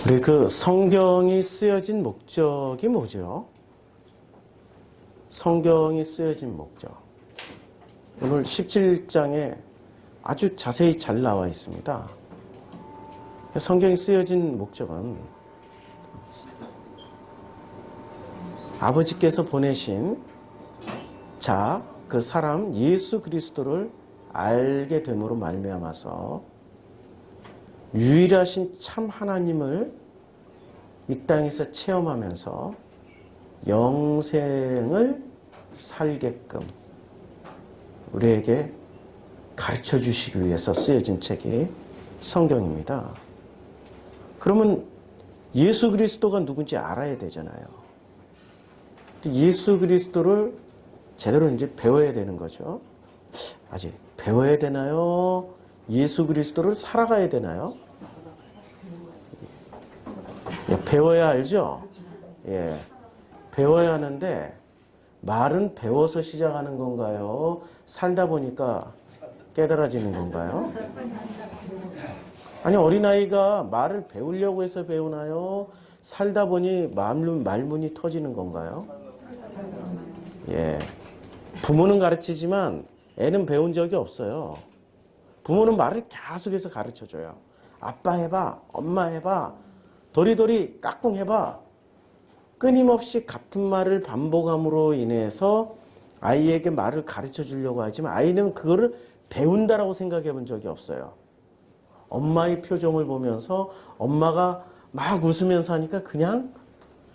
우리 그 성경이 쓰여진 목적이 뭐죠? 성경이 쓰여진 목적. 오늘 17장에 아주 자세히 잘 나와 있습니다. 성경이 쓰여진 목적은 아버지께서 보내신 자, 그 사람 예수 그리스도를 알게 됨으로 말미암아서 유일하신 참 하나님을 이 땅에서 체험하면서 영생을 살게끔 우리에게 가르쳐 주시기 위해서 쓰여진 책이 성경입니다. 그러면 예수 그리스도가 누군지 알아야 되잖아요. 예수 그리스도를 제대로 이제 배워야 되는 거죠. 아직 배워야 되나요? 예수 그리스도를 살아가야 되나요? 예, 배워야 알죠? 예, 배워야 하는데 말은 배워서 시작하는 건가요? 살다 보니까 깨달아지는 건가요? 아니, 어린아이가 말을 배우려고 해서 배우나요? 살다 보니 말문이 터지는 건가요? 예, 부모는 가르치지만 애는 배운 적이 없어요. 부모는 말을 계속해서 가르쳐줘요. 아빠 해봐, 엄마 해봐, 도리도리 까꿍 해봐. 끊임없이 같은 말을 반복함으로 인해서 아이에게 말을 가르쳐 주려고 하지만 아이는 그거를 배운다라고 생각해 본 적이 없어요. 엄마의 표정을 보면서 엄마가 막 웃으면서 하니까 그냥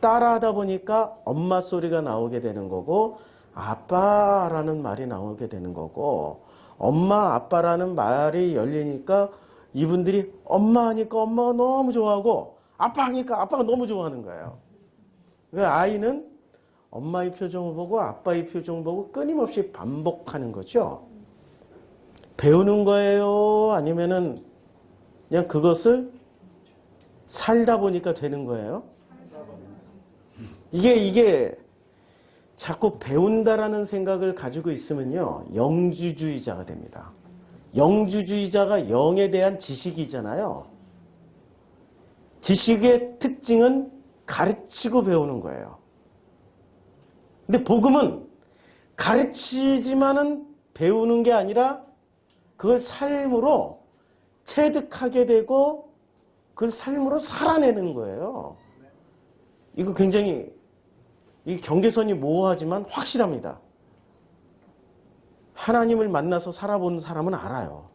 따라하다 보니까 엄마 소리가 나오게 되는 거고 아빠라는 말이 나오게 되는 거고 엄마 아빠라는 말이 열리니까 이분들이 엄마 하니까 엄마가 너무 좋아하고 아빠 하니까 아빠가 너무 좋아하는 거예요. 그러니까 아이는 엄마의 표정을 보고 아빠의 표정을 보고 끊임없이 반복하는 거죠. 배우는 거예요? 아니면은 그냥 그것을 살다 보니까 되는 거예요? 이게 자꾸 배운다라는 생각을 가지고 있으면요, 영주주의자가 됩니다. 영주주의자가 영에 대한 지식이잖아요. 지식의 특징은 가르치고 배우는 거예요. 근데 복음은 가르치지만은 배우는 게 아니라 그걸 삶으로 체득하게 되고 그걸 삶으로 살아내는 거예요. 이거 굉장히 이 경계선이 모호하지만 확실합니다. 하나님을 만나서 살아본 사람은 알아요.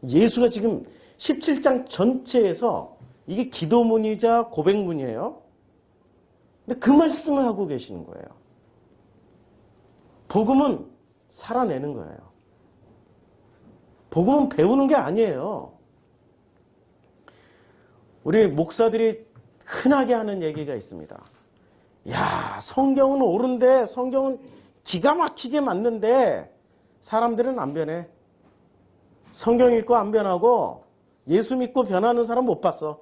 예수가 지금 17장 전체에서 이게 기도문이자 고백문이에요. 근데 그 말씀을 하고 계시는 거예요. 복음은 살아내는 거예요. 복음은 배우는 게 아니에요. 우리 목사들이 흔하게 하는 얘기가 있습니다. 야, 성경은 옳은데, 성경은 기가 막히게 맞는데 사람들은 안 변해. 성경 읽고 안 변하고 예수 믿고 변하는 사람 못 봤어.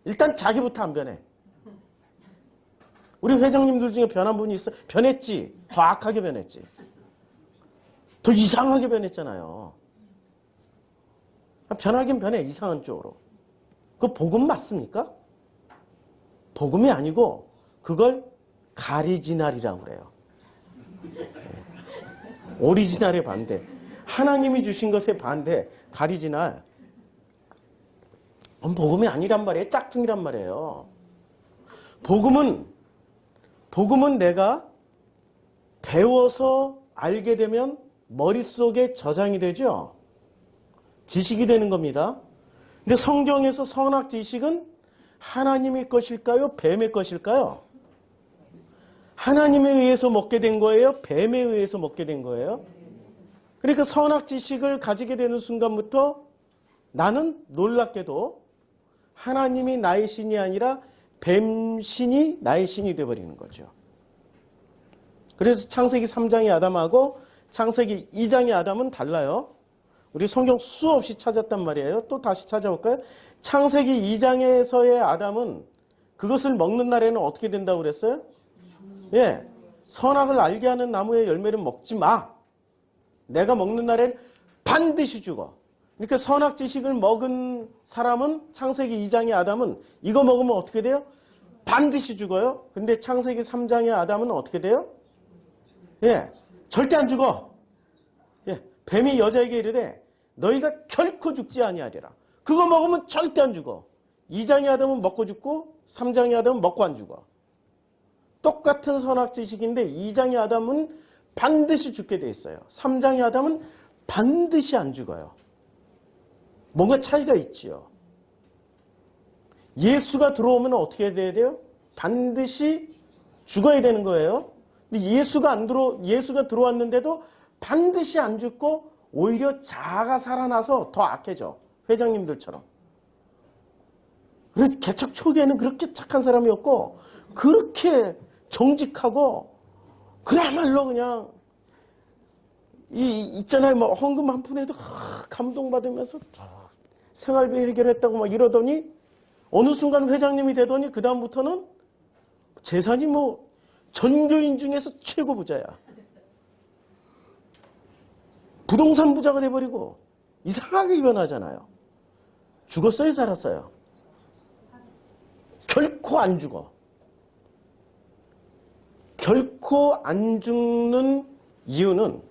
일단 자기부터 안 변해. 우리 회장님들 중에 변한 분이 있어? 변했지. 더 악하게 변했지. 더 이상하게 변했잖아요. 변하긴 변해, 이상한 쪽으로. 그거 복음 맞습니까? 복음이 아니고 그걸 가리지널이라고 그래요. 오리지널의 반대. 하나님이 주신 것의 반대, 가리지널. 그건 복음이 아니란 말이에요. 짝퉁이란 말이에요. 복음은 내가 배워서 알게 되면 머릿속에 저장이 되죠. 지식이 되는 겁니다. 근데 성경에서 선악 지식은 하나님의 것일까요? 뱀의 것일까요? 하나님에 의해서 먹게 된 거예요? 뱀에 의해서 먹게 된 거예요? 그러니까 선악 지식을 가지게 되는 순간부터 나는 놀랍게도 하나님이 나의 신이 아니라 뱀신이 나의 신이 되어버리는 거죠. 그래서 창세기 3장의 아담하고 창세기 2장의 아담은 달라요. 우리 성경 수없이 찾았단 말이에요. 또 다시 찾아볼까요? 창세기 2장에서의 아담은 그것을 먹는 날에는 어떻게 된다고 그랬어요? 예, 선악을 알게 하는 나무의 열매를 먹지 마. 내가 먹는 날에는 반드시 죽어. 그러니까 선악지식을 먹은 사람은 창세기 2장의 아담은 이거 먹으면 어떻게 돼요? 반드시 죽어요. 근데 창세기 3장의 아담은 어떻게 돼요? 예, 절대 안 죽어. 예, 뱀이 여자에게 이르되 너희가 결코 죽지 아니하리라. 그거 먹으면 절대 안 죽어. 2장의 아담은 먹고 죽고 3장의 아담은 먹고 안 죽어. 똑같은 선악지식인데 2장의 아담은 반드시 죽게 돼 있어요. 3장의 아담은 반드시 안 죽어요. 뭔가 차이가 있지요. 예수가 들어오면 어떻게 돼야 돼요? 반드시 죽어야 되는 거예요. 근데 예수가 들어왔는데도 반드시 안 죽고 오히려 자아가 살아나서 더 악해져. 회장님들처럼. 그래, 개척 초기에는 그렇게 착한 사람이었고, 그렇게 정직하고, 그야말로 그냥, 있잖아요. 뭐, 헌금 한 푼에도 감동받으면서 생활비 해결했다고 막 이러더니, 어느 순간 회장님이 되더니, 그다음부터는 재산이 뭐, 전교인 중에서 최고 부자야. 부동산 부자가 돼버리고, 이상하게 변하잖아요. 죽었어요, 살았어요? 결코 안 죽어. 결코 안 죽는 이유는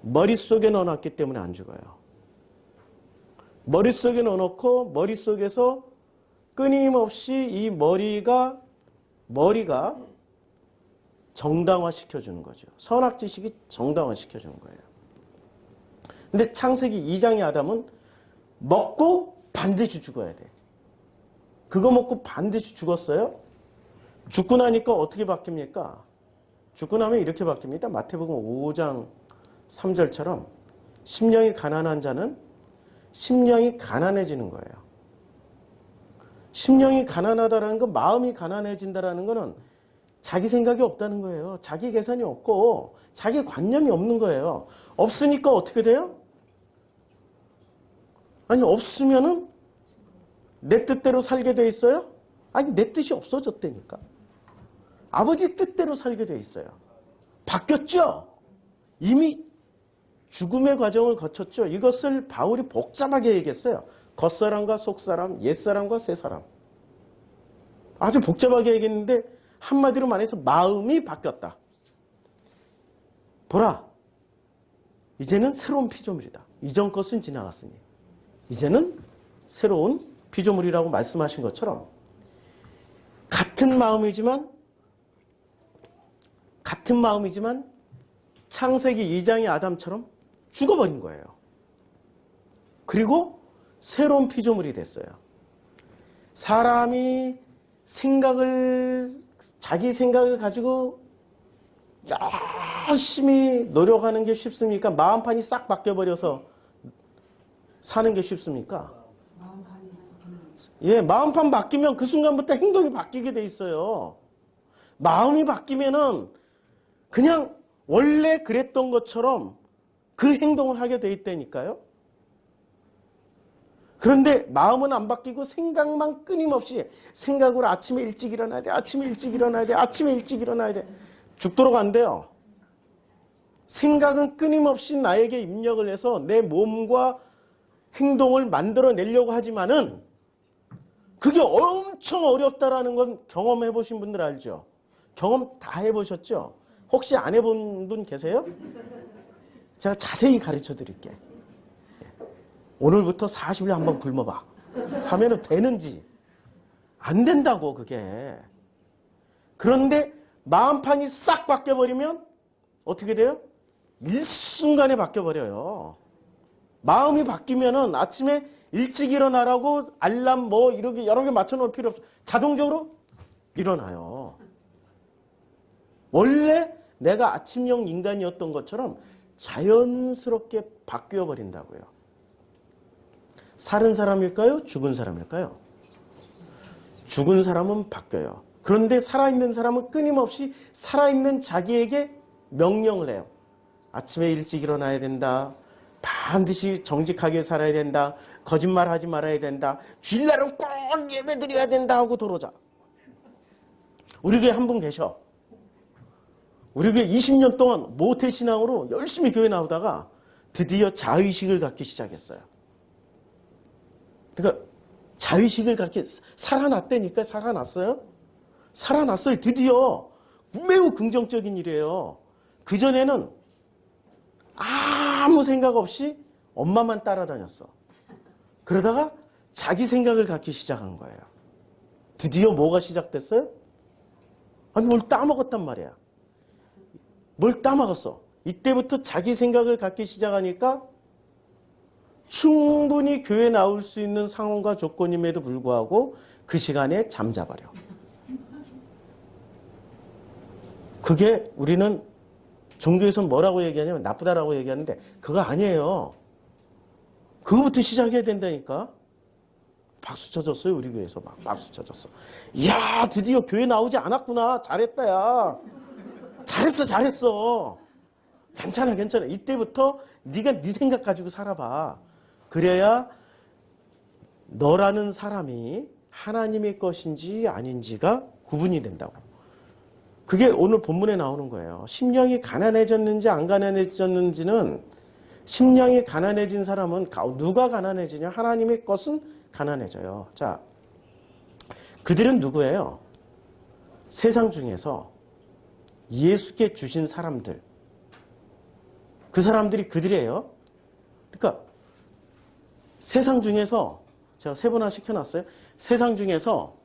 머릿속에 넣어놨기 때문에 안 죽어요. 머릿속에 넣어놓고 머릿속에서 끊임없이 이 머리가 정당화시켜주는 거죠. 선악지식이 정당화시켜주는 거예요. 근데 창세기 2장의 아담은 먹고 반드시 죽어야 돼. 그거 먹고 반드시 죽었어요? 죽고 나니까 어떻게 바뀝니까? 죽고 나면 이렇게 바뀝니다. 마태복음 5장 3절처럼 심령이 가난한 자는 심령이 가난해지는 거예요. 심령이 가난하다라는 건 마음이 가난해진다라는 거는 자기 생각이 없다는 거예요. 자기 계산이 없고 자기 관념이 없는 거예요. 없으니까 어떻게 돼요? 아니 없으면은 내 뜻대로 살게 돼 있어요? 아니 내 뜻이 없어졌다니까. 아버지 뜻대로 살게 돼 있어요. 바뀌었죠? 이미 죽음의 과정을 거쳤죠. 이것을 바울이 복잡하게 얘기했어요. 겉사람과 속사람, 옛사람과 새사람. 아주 복잡하게 얘기했는데 한마디로 말해서 마음이 바뀌었다. 보라, 이제는 새로운 피조물이다. 이전 것은 지나갔으니 이제는 새로운 피조물이라고 말씀하신 것처럼 같은 마음이지만 창세기 2장의 아담처럼 죽어버린 거예요. 그리고 새로운 피조물이 됐어요. 사람이 자기 생각을 가지고 열심히 노력하는 게 쉽습니까? 마음판이 싹 바뀌어버려서 사는 게 쉽습니까? 예, 마음판 바뀌면 그 순간부터 행동이 바뀌게 돼 있어요. 마음이 바뀌면은 그냥 원래 그랬던 것처럼 그 행동을 하게 돼 있다니까요. 그런데 마음은 안 바뀌고 생각만 끊임없이 생각으로 아침에 일찍 일어나야 돼. 아침에 일찍 일어나야 돼. 아침에 일찍 일어나야 돼. 죽도록 안 돼요. 생각은 끊임없이 나에게 입력을 해서 내 몸과 행동을 만들어내려고 하지만은 그게 엄청 어렵다라는 건 경험해 보신 분들 알죠? 경험 다 해보셨죠? 혹시 안 해본 분 계세요? 제가 자세히 가르쳐 드릴게. 오늘부터 40일 한번 굶어봐. 하면은 되는지. 안 된다고, 그게. 그런데 마음판이 싹 바뀌어버리면 어떻게 돼요? 일순간에 바뀌어버려요. 마음이 바뀌면은 아침에 일찍 일어나라고 알람 뭐 이렇게 여러 개 맞춰놓을 필요 없어. 자동적으로 일어나요. 원래 내가 아침형 인간이었던 것처럼 자연스럽게 바뀌어 버린다고요. 살은 사람일까요? 죽은 사람일까요? 죽은 사람은 바뀌어요. 그런데 살아있는 사람은 끊임없이 살아있는 자기에게 명령을 해요. 아침에 일찍 일어나야 된다. 반드시 정직하게 살아야 된다. 거짓말하지 말아야 된다. 주일날은 꼭 예배드려야 된다 하고 들어오자. 우리 교회 한 분 계셔. 우리 교회 20년 동안 모태신앙으로 열심히 교회 나오다가 드디어 자의식을 갖기 시작했어요. 그러니까 자의식을 갖게 살아났다니까. 살아났어요. 살아났어요. 드디어. 매우 긍정적인 일이에요. 그전에는 아무 생각 없이 엄마만 따라다녔어. 그러다가 자기 생각을 갖기 시작한 거예요. 드디어 뭐가 시작됐어요? 아니 뭘 따먹었단 말이야. 뭘 따먹었어. 이때부터 자기 생각을 갖기 시작하니까 충분히 교회 나올 수 있는 상황과 조건임에도 불구하고 그 시간에 잠자버려. 그게 우리는 종교에서는 뭐라고 얘기하냐면 나쁘다라고 얘기하는데 그거 아니에요. 그거부터 시작해야 된다니까. 박수 쳐줬어요. 우리 교회에서 막 박수 쳐줬어. 이야 드디어 교회 나오지 않았구나. 잘했다 야. 잘했어. 괜찮아. 이때부터 네가 네 생각 가지고 살아봐. 그래야 너라는 사람이 하나님의 것인지 아닌지가 구분이 된다고. 그게 오늘 본문에 나오는 거예요. 심령이 가난해졌는지 안 가난해졌는지는 심령이 가난해진 사람은 누가 가난해지냐? 하나님의 것은 가난해져요. 자, 그들은 누구예요? 세상 중에서 예수께 주신 사람들. 그 사람들이 그들이에요. 그러니까 세상 중에서 제가 세 번 시켜놨어요. 세상 중에서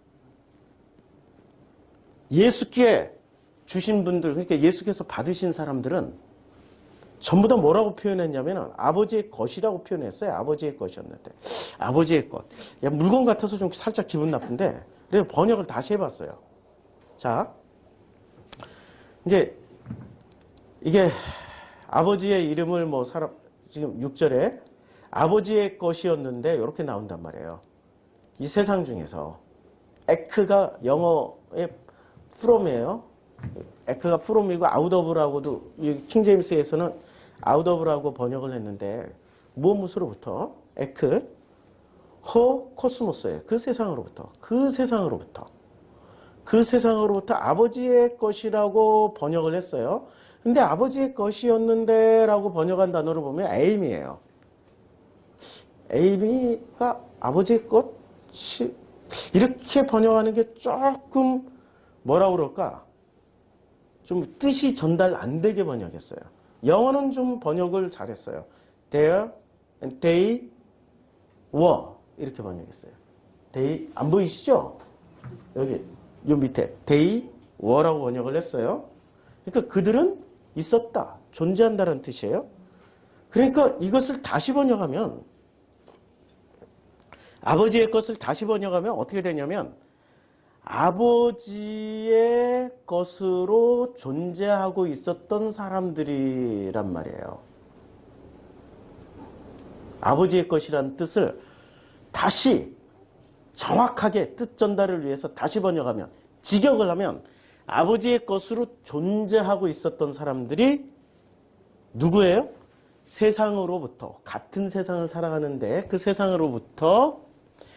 예수께 주신 분들, 그러니까 예수께서 받으신 사람들은 전부 다 뭐라고 표현했냐면 아버지의 것이라고 표현했어요. 아버지의 것이었는데. 아버지의 것. 야, 물건 같아서 좀 살짝 기분 나쁜데 그래서 번역을 다시 해봤어요. 자, 이제 이게 아버지의 이름을 지금 6절에 아버지의 것이었는데 이렇게 나온단 말이에요. 이 세상 중에서 에크가 영어의 from이에요. 에크가 from이고 outof라고도 킹제임스에서는 outof라고 번역을 했는데 무엇으로부터? 에크 허 코스모스예요. 그 세상으로부터 아버지의 것이라고 번역을 했어요. 근데 아버지의 것이었는데 라고 번역한 단어를 보면 에임이에요. 에임이가 아버지의 것이 이렇게 번역하는 게 조금 뭐라고 그럴까? 좀 뜻이 전달 안 되게 번역했어요. 영어는 좀 번역을 잘했어요. There and they were 이렇게 번역했어요. They 안 보이시죠? 여기 요 밑에 they were라고 번역을 했어요. 그러니까 그들은 있었다, 존재한다는 뜻이에요. 그러니까 이것을 다시 번역하면 아버지의 것을 다시 번역하면 어떻게 되냐면 아버지의 것으로 존재하고 있었던 사람들이란 말이에요. 아버지의 것이라는 뜻을 다시 정확하게 뜻 전달을 위해서 다시 번역하면, 직역을 하면 아버지의 것으로 존재하고 있었던 사람들이 누구예요? 세상으로부터, 같은 세상을 살아가는데 그 세상으로부터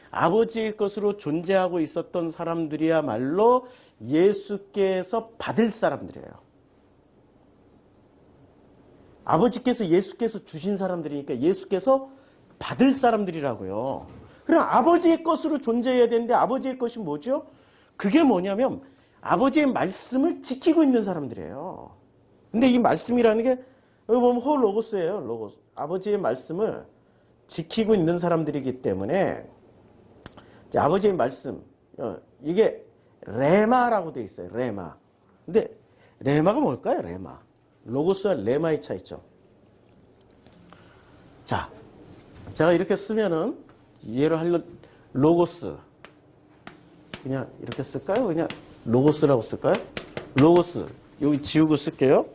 아버지의 것으로 존재하고 있었던 사람들이야말로 예수께서 받을 사람들이에요. 아버지께서 예수께서 주신 사람들이니까 예수께서 받을 사람들이라고요. 그럼 아버지의 것으로 존재해야 되는데 아버지의 것이 뭐죠? 그게 뭐냐면 아버지의 말씀을 지키고 있는 사람들이에요. 근데 이 말씀이라는 게 여기 보면 호 로고스예요. 로고스. 아버지의 말씀을 지키고 있는 사람들이기 때문에 아버지의 말씀, 이게 레마라고 돼 있어요. 레마. 근데 레마가 뭘까요? 레마. 로고스와 레마의 차이죠. 자, 제가 이렇게 쓰면은 이해를 하려 로고스 그냥 이렇게 쓸까요? 그냥 로고스라고 쓸까요? 로고스 여기 지우고 쓸게요.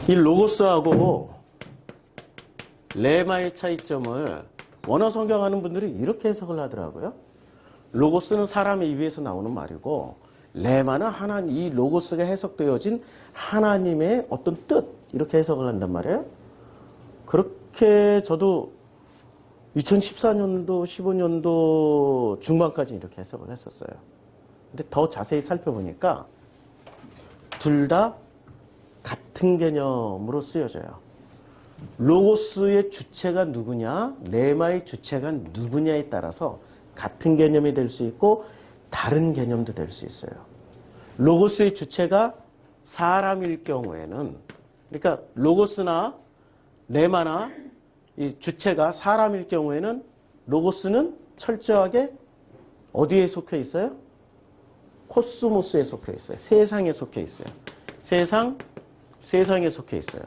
이 로고스하고 레마의 차이점을 원어 성경하는 분들이 이렇게 해석을 하더라고요. 로고스는 사람의 입에서 나오는 말이고 레마는 이 로고스가 해석되어진 하나님의 어떤 뜻 이렇게 해석을 한단 말이에요. 그렇게 저도 2014년도 15년도 중반까지 이렇게 해석을 했었어요. 근데 더 자세히 살펴보니까 둘 다 같은 개념으로 쓰여져요. 로고스의 주체가 누구냐, 레마의 주체가 누구냐에 따라서 같은 개념이 될 수 있고 다른 개념도 될 수 있어요. 로고스의 주체가 사람일 경우에는, 그러니까 로고스나 레마나 이 주체가 사람일 경우에는 로고스는 철저하게 어디에 속해 있어요? 코스모스에 속해 있어요. 세상에 속해 있어요. 세상에 속해 있어요.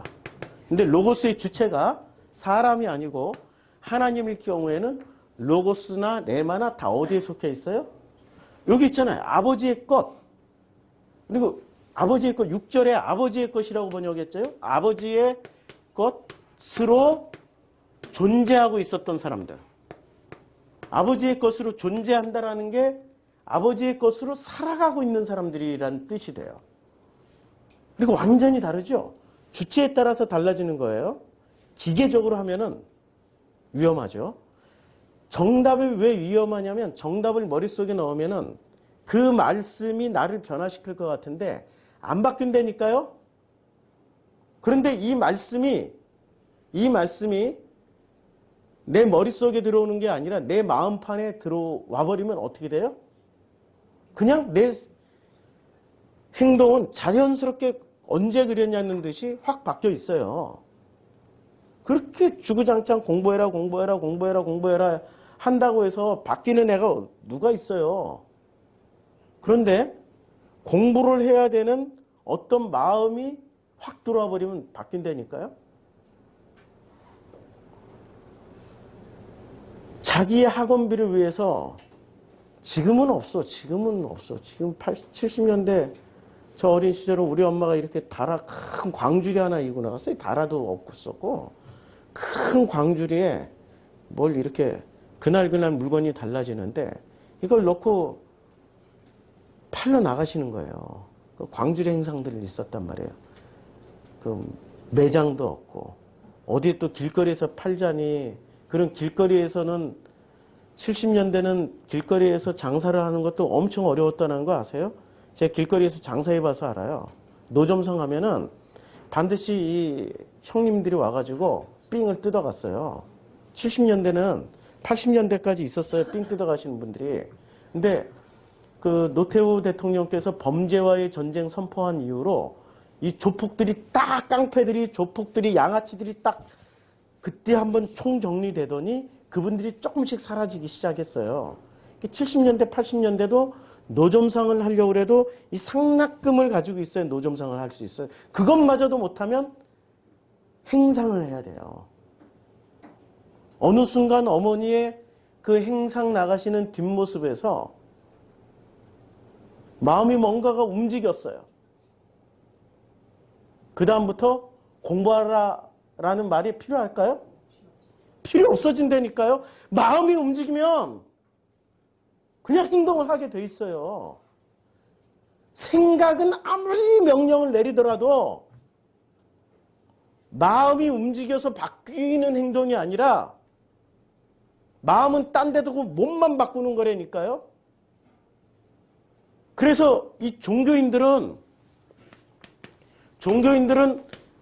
근데 로고스의 주체가 사람이 아니고 하나님일 경우에는 로고스나 레마나 다 어디에 속해 있어요? 여기 있잖아요. 아버지의 것. 그리고 아버지의 것, 6절에 아버지의 것이라고 번역했죠. 아버지의 것으로 존재하고 있었던 사람들. 아버지의 것으로 존재한다라는 게 아버지의 것으로 살아가고 있는 사람들이란 뜻이 돼요. 그리고 완전히 다르죠. 주체에 따라서 달라지는 거예요. 기계적으로 하면은 위험하죠. 정답이 왜 위험하냐면 정답을 머릿속에 넣으면은 그 말씀이 나를 변화시킬 것 같은데 안 바뀐다니까요. 그런데 이 말씀이 내 머릿속에 들어오는 게 아니라 내 마음판에 들어와 버리면 어떻게 돼요? 그냥 내 행동은 자연스럽게 언제 그랬냐는 듯이 확 바뀌어 있어요. 그렇게 주구장창 공부해라 한다고 해서 바뀌는 애가 누가 있어요. 그런데 공부를 해야 되는 어떤 마음이 확 들어와 버리면 바뀐다니까요. 자기의 학원비를 위해서 지금은 없어. 지금 80, 70년대 저 어린 시절은 우리 엄마가 이렇게 큰 광주리 하나 이고 나갔어요. 다라도 없었고 큰 광주리에 뭘 이렇게 그날 물건이 달라지는데 이걸 넣고 팔러 나가시는 거예요. 그 광주리 행상들이 있었단 말이에요. 그 매장도 없고 어디에 또 길거리에서 팔자니 그런 길거리에서는 70년대는 길거리에서 장사를 하는 것도 엄청 어려웠다는 거 아세요? 제가 길거리에서 장사해봐서 알아요. 노점상 하면은 반드시 이 형님들이 와가지고 삥을 뜯어갔어요. 70년대는 80년대까지 있었어요. 삥 뜯어가시는 분들이. 근데 그 노태우 대통령께서 범죄와의 전쟁 선포한 이후로 이 조폭들이 딱 깡패들이 조폭들이 양아치들이 딱 그때 한번 총정리되더니 그분들이 조금씩 사라지기 시작했어요. 70년대 80년대도 노점상을 하려고 해도 이 상납금을 가지고 있어야 노점상을 할 수 있어요. 그것마저도 못하면 행상을 해야 돼요. 어느 순간 어머니의 그 행상 나가시는 뒷모습에서 마음이 뭔가가 움직였어요. 그 다음부터 공부하라라는 말이 필요할까요? 필요 없어진다니까요. 마음이 움직이면 그냥 행동을 하게 돼 있어요. 생각은 아무리 명령을 내리더라도 마음이 움직여서 바뀌는 행동이 아니라 마음은 딴 데 두고 몸만 바꾸는 거라니까요. 그래서 이 종교인들은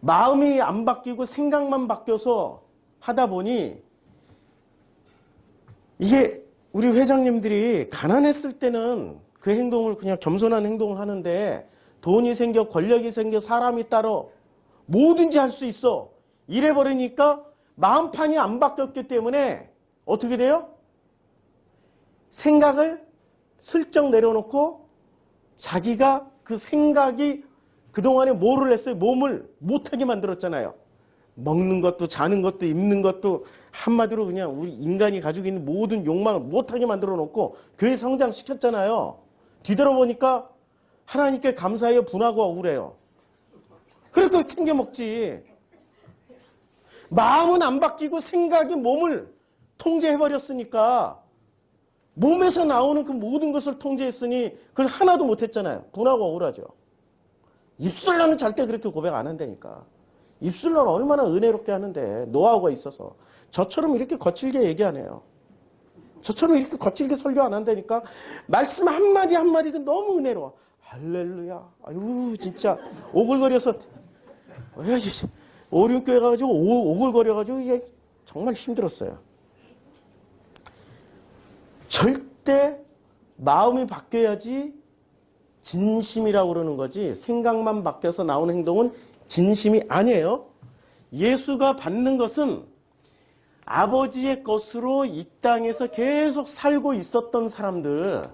마음이 안 바뀌고 생각만 바뀌어서 하다 보니 이게 우리 회장님들이 가난했을 때는 그 행동을 그냥 겸손한 행동을 하는데 돈이 생겨 권력이 생겨 사람이 따로 뭐든지 할 수 있어. 이래 버리니까 마음판이 안 바뀌었기 때문에 어떻게 돼요? 생각을 슬쩍 내려놓고 자기가 그 생각이 그동안에 뭐를 했어요? 몸을 못하게 만들었잖아요. 먹는 것도 자는 것도 입는 것도 한마디로 그냥 우리 인간이 가지고 있는 모든 욕망을 못하게 만들어 놓고 교회 성장시켰잖아요. 뒤돌아보니까 하나님께 감사해요, 분하고 억울해요. 그러니까 챙겨 먹지. 마음은 안 바뀌고 생각이 몸을 통제해버렸으니까 몸에서 나오는 그 모든 것을 통제했으니 그걸 하나도 못했잖아요. 분하고 억울하죠. 입술로는 절대 그렇게 고백 안 한다니까. 입술로는 얼마나 은혜롭게 하는데 노하우가 있어서 저처럼 이렇게 거칠게 얘기 안 해요. 저처럼 이렇게 거칠게 설교 안 한다니까. 말씀 한마디 한마디가 너무 은혜로워. 할렐루야. 아유 진짜 오글거려서 오륜교회 가가지고 오글거려가지고 이게 정말 힘들었어요. 절대 마음이 바뀌어야지 진심이라고 그러는 거지, 생각만 바뀌어서 나오는 행동은 진심이 아니에요. 예수가 받는 것은 아버지의 것으로 이 땅에서 계속 살고 있었던 사람들,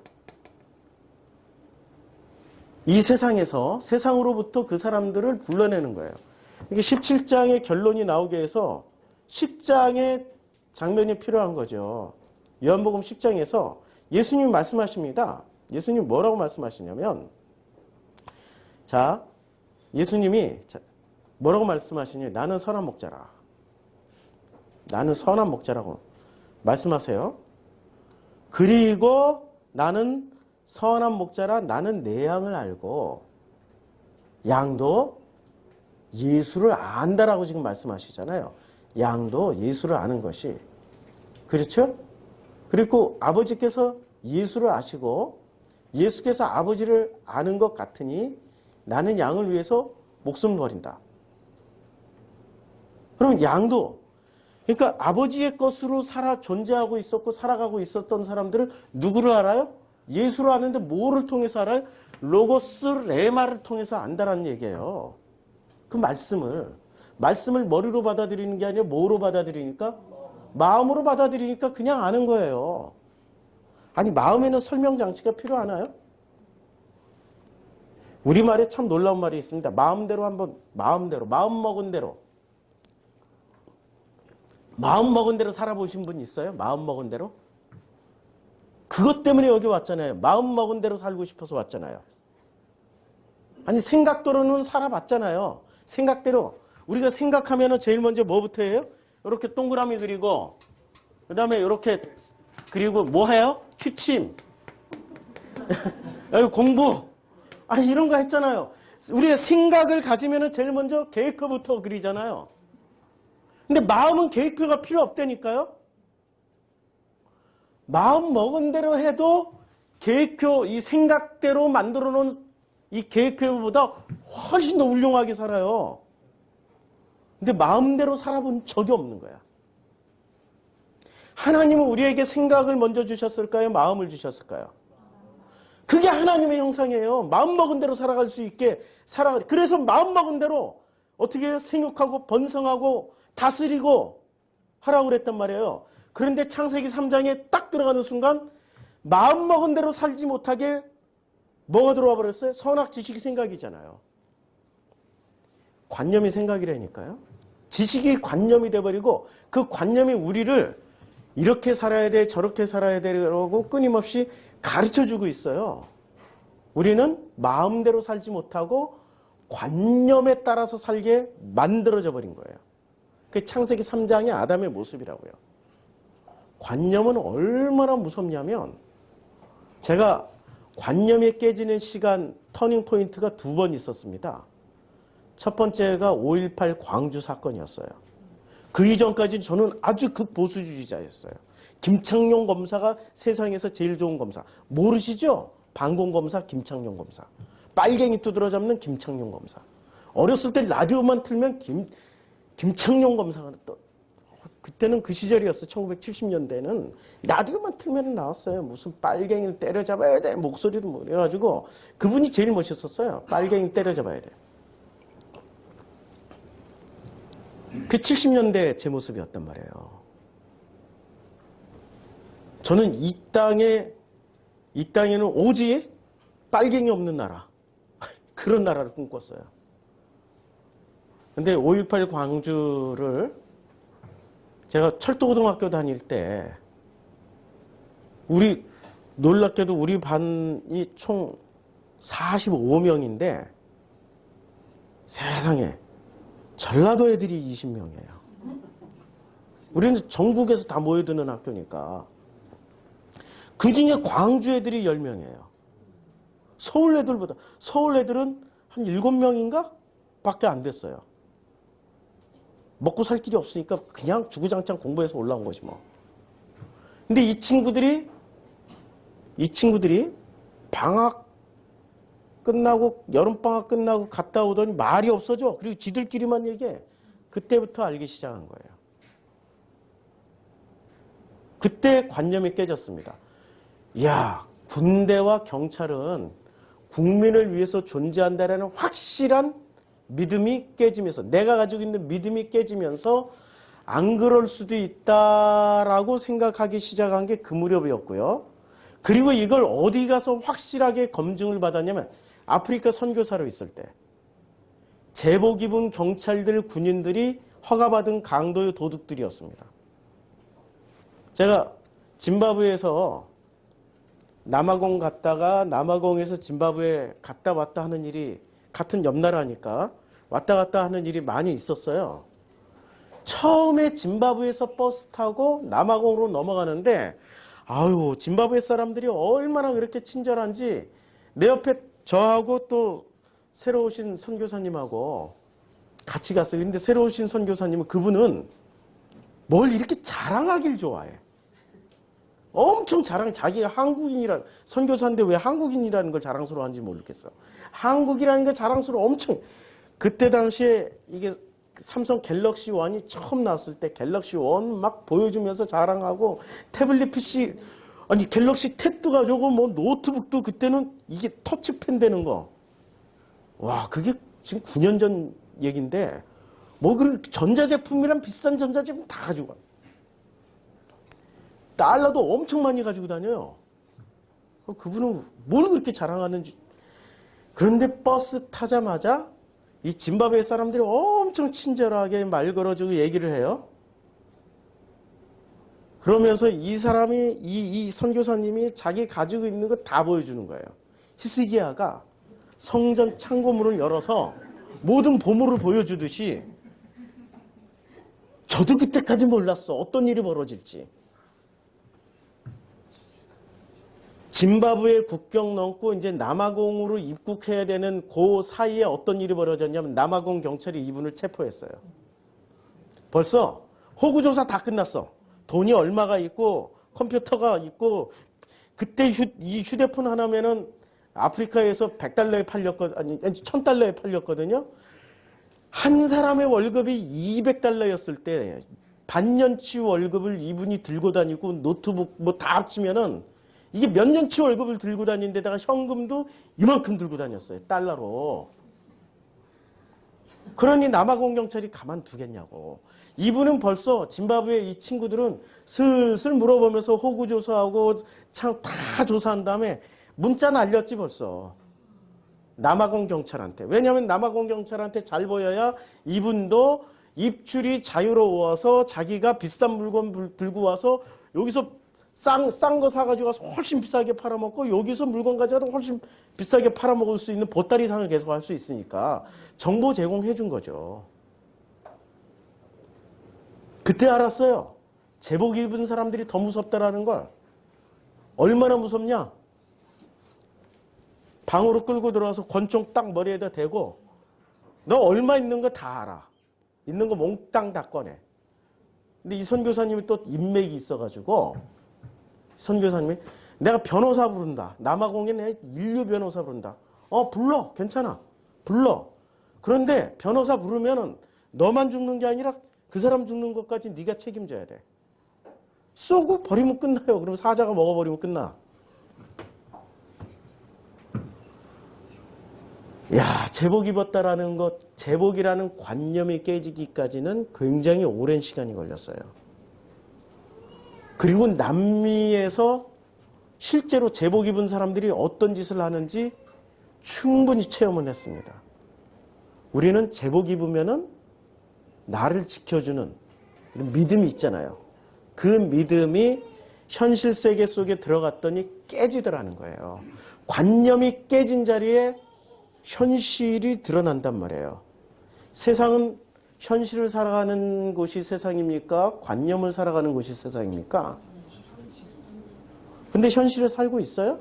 이 세상에서, 세상으로부터 그 사람들을 불러내는 거예요. 이게 17장의 결론이 나오게 해서 10장의 장면이 필요한 거죠. 요한복음 10장에서 예수님이 말씀하십니다. 예수님이 뭐라고 말씀하시냐면, 자, 예수님이 뭐라고 말씀하시냐? 나는 선한 목자라. 나는 선한 목자라고 말씀하세요. 그리고 나는 선한 목자라, 나는 내 양을 알고 양도 예수를 안다라고 지금 말씀하시잖아요. 양도 예수를 아는 것이. 그렇죠? 그리고 아버지께서 예수를 아시고 예수께서 아버지를 아는 것 같으니 나는 양을 위해서 목숨을 버린다. 그럼 양도, 그러니까 아버지의 것으로 존재하고 있었고 살아가고 있었던 사람들은 누구를 알아요? 예수를 아는데 뭐를 통해서 알아요? 로고스 레마를 통해서 안다라는 얘기예요. 그 말씀을 머리로 받아들이는 게 아니라 뭐로 받아들이니까? 마음으로 받아들이니까 그냥 아는 거예요. 아니, 마음에는 설명장치가 필요하나요? 우리말에 참 놀라운 말이 있습니다. 마음대로 마음 먹은 대로. 마음 먹은 대로 살아보신 분 있어요? 마음 먹은 대로? 그것 때문에 여기 왔잖아요. 마음 먹은 대로 살고 싶어서 왔잖아요. 아니, 생각대로는 살아봤잖아요. 생각대로. 우리가 생각하면 제일 먼저 뭐부터 해요? 이렇게 동그라미 그리고, 그 다음에 이렇게, 그리고 뭐 해요? 취침. 공부. 아니, 이런 거 했잖아요. 우리가 생각을 가지면 제일 먼저 계획표부터 그리잖아요. 근데 마음은 계획표가 필요 없다니까요. 마음 먹은 대로 해도 계획표, 이 생각대로 만들어 놓은 이 계획표보다 훨씬 더 훌륭하게 살아요. 근데 마음대로 살아본 적이 없는 거야. 하나님은 우리에게 생각을 먼저 주셨을까요? 마음을 주셨을까요? 그게 하나님의 형상이에요. 마음 먹은 대로 살아갈 수 있게 그래서 마음 먹은 대로 어떻게 해요? 생육하고 번성하고 다스리고 하라고 그랬단 말이에요. 그런데 창세기 3장에 딱 들어가는 순간 마음 먹은 대로 살지 못하게 뭐가 들어와 버렸어요? 선악 지식이 생각이잖아요. 관념이 생각이라니까요. 지식이 관념이 돼버리고 그 관념이 우리를 이렇게 살아야 돼, 저렇게 살아야 되라고 끊임없이 가르쳐주고 있어요. 우리는 마음대로 살지 못하고 관념에 따라서 살게 만들어져 버린 거예요. 그게 창세기 3장의 아담의 모습이라고요. 관념은 얼마나 무섭냐면, 제가 관념이 깨지는 시간, 터닝 포인트가 2번 있었습니다. 첫 번째가 5.18 광주 사건이었어요. 그 이전까지 저는 아주 극보수주의자였어요. 김창룡 검사가 세상에서 제일 좋은 검사. 모르시죠? 반공검사 김창룡 검사. 빨갱이 두드러 잡는 김창룡 검사. 어렸을 때 라디오만 틀면 김창룡 검사가 그때는 그 시절이었어요. 1970년대는 라디오만 틀면 나왔어요. 무슨 빨갱이를 때려잡아야 돼 목소리도 뭐 그래가지고 그분이 제일 멋있었어요. 빨갱이 때려잡아야 돼. 그 70년대 제 모습이었단 말이에요. 저는 이 땅에는 오직 빨갱이 없는 나라, 그런 나라를 꿈꿨어요. 근데 5.18 광주를 제가 철도고등학교 다닐 때 놀랍게도 우리 반이 총 45명인데 세상에 전라도 애들이 20명이에요. 우리는 전국에서 다 모여드는 학교니까. 그 중에 광주 애들이 10명이에요. 서울 애들은 한 7명인가? 밖에 안 됐어요. 먹고 살 길이 없으니까 그냥 주구장창 공부해서 올라온 거지 뭐. 근데 이 친구들이 방학 끝나고 여름방학 끝나고 갔다 오더니 말이 없어져. 그리고 지들끼리만 얘기해. 그때부터 알기 시작한 거예요. 그때 관념이 깨졌습니다. 이야, 군대와 경찰은 국민을 위해서 존재한다라는 확실한 믿음이 깨지면서, 내가 가지고 있는 믿음이 깨지면서 안 그럴 수도 있다라고 생각하기 시작한 게 그 무렵이었고요. 그리고 이걸 어디 가서 확실하게 검증을 받았냐면 아프리카 선교사로 있을 때 제복 입은 경찰들, 군인들이 허가받은 강도의 도둑들이었습니다. 제가 짐바브웨에서 남아공 갔다가 남아공에서 짐바브웨 갔다 왔다 하는 일이 같은 옆나라니까 왔다 갔다 하는 일이 많이 있었어요. 처음에 짐바브웨에서 버스 타고 남아공으로 넘어가는데 아유, 짐바브웨 사람들이 얼마나 그렇게 친절한지 내 옆에 저하고 또 새로 오신 선교사님하고 같이 갔어요. 근데 새로 오신 선교사님은 그분은 뭘 이렇게 자랑하길 좋아해. 엄청 자기가 한국인이라는, 선교사인데 왜 한국인이라는 걸 자랑스러워하는지 모르겠어. 한국이라는 걸 자랑스러워 엄청. 그때 당시에 이게 삼성 갤럭시 1이 처음 나왔을 때 갤럭시 1 막 보여주면서 자랑하고 태블릿 PC, 아니 갤럭시 탭도 가지고 뭐 노트북도 그때는 이게 터치펜 되는 거. 와, 그게 지금 9년 전 얘기인데 뭐 그런 전자제품이란 비싼 전자제품 다 가지고 와. 달러도 엄청 많이 가지고 다녀요. 그분은 뭘 그렇게 자랑하는지. 그런데 버스 타자마자 이 짐바브웨 사람들이 엄청 친절하게 말 걸어주고 얘기를 해요. 그러면서 이 사람이, 이 선교사님이 자기 가지고 있는 거 다 보여주는 거예요. 히스기야가 성전 창고문을 열어서 모든 보물을 보여주듯이 저도 그때까지 몰랐어. 어떤 일이 벌어질지. 짐바브웨 국경 넘고 이제 남아공으로 입국해야 되는 그 사이에 어떤 일이 벌어졌냐면 남아공 경찰이 이분을 체포했어요. 벌써 호구조사 다 끝났어. 돈이 얼마가 있고 컴퓨터가 있고 그때 이 휴대폰 하나면은 아프리카에서 100달러에 팔렸거든, 아니 1000달러에 팔렸거든요. 한 사람의 월급이 200달러였을 때 반년치 월급을 이분이 들고 다니고 노트북 뭐 다 합치면은 이게 몇 년치 월급을 들고 다닌 데다가 현금도 이만큼 들고 다녔어요. 달러로. 그러니 남아공 경찰이 가만두겠냐고. 이분은 벌써 짐바브웨 이 친구들은 슬슬 물어보면서 호구조사하고 참 다 조사한 다음에 문자 날렸지 벌써. 남아공 경찰한테. 왜냐하면 남아공 경찰한테 잘 보여야 이분도 입출이 자유로워서 자기가 비싼 물건 들고 와서 여기서 싼 거 사가지고 가서 훨씬 비싸게 팔아먹고 여기서 물건 가져가도 훨씬 비싸게 팔아먹을 수 있는 보따리상을 계속 할 수 있으니까 정보 제공해 준 거죠. 그때 알았어요. 제복 입은 사람들이 더 무섭다라는 걸. 얼마나 무섭냐? 방으로 끌고 들어와서 권총 딱 머리에다 대고 너 얼마 있는 거 다 알아. 있는 거 몽땅 다 꺼내. 근데 이 선교사님이 또 인맥이 있어가지고 선교사님이 내가 변호사 부른다. 남아공에 내 인류 변호사 부른다. 불러. 괜찮아. 불러. 그런데 변호사 부르면은 너만 죽는 게 아니라 그 사람 죽는 것까지 네가 책임져야 돼. 쏘고 버리면 끝나요. 그럼 사자가 먹어버리면 끝나. 야, 제복 입었다라는 것, 제복이라는 관념이 깨지기까지는 굉장히 오랜 시간이 걸렸어요. 그리고 남미에서 실제로 제복 입은 사람들이 어떤 짓을 하는지 충분히 체험을 했습니다. 우리는 제복 입으면은 나를 지켜주는 믿음이 있잖아요. 그 믿음이 현실 세계 속에 들어갔더니 깨지더라는 거예요. 관념이 깨진 자리에 현실이 드러난단 말이에요. 세상은 현실을 살아가는 곳이 세상입니까? 관념을 살아가는 곳이 세상입니까? 근데 현실을 살고 있어요?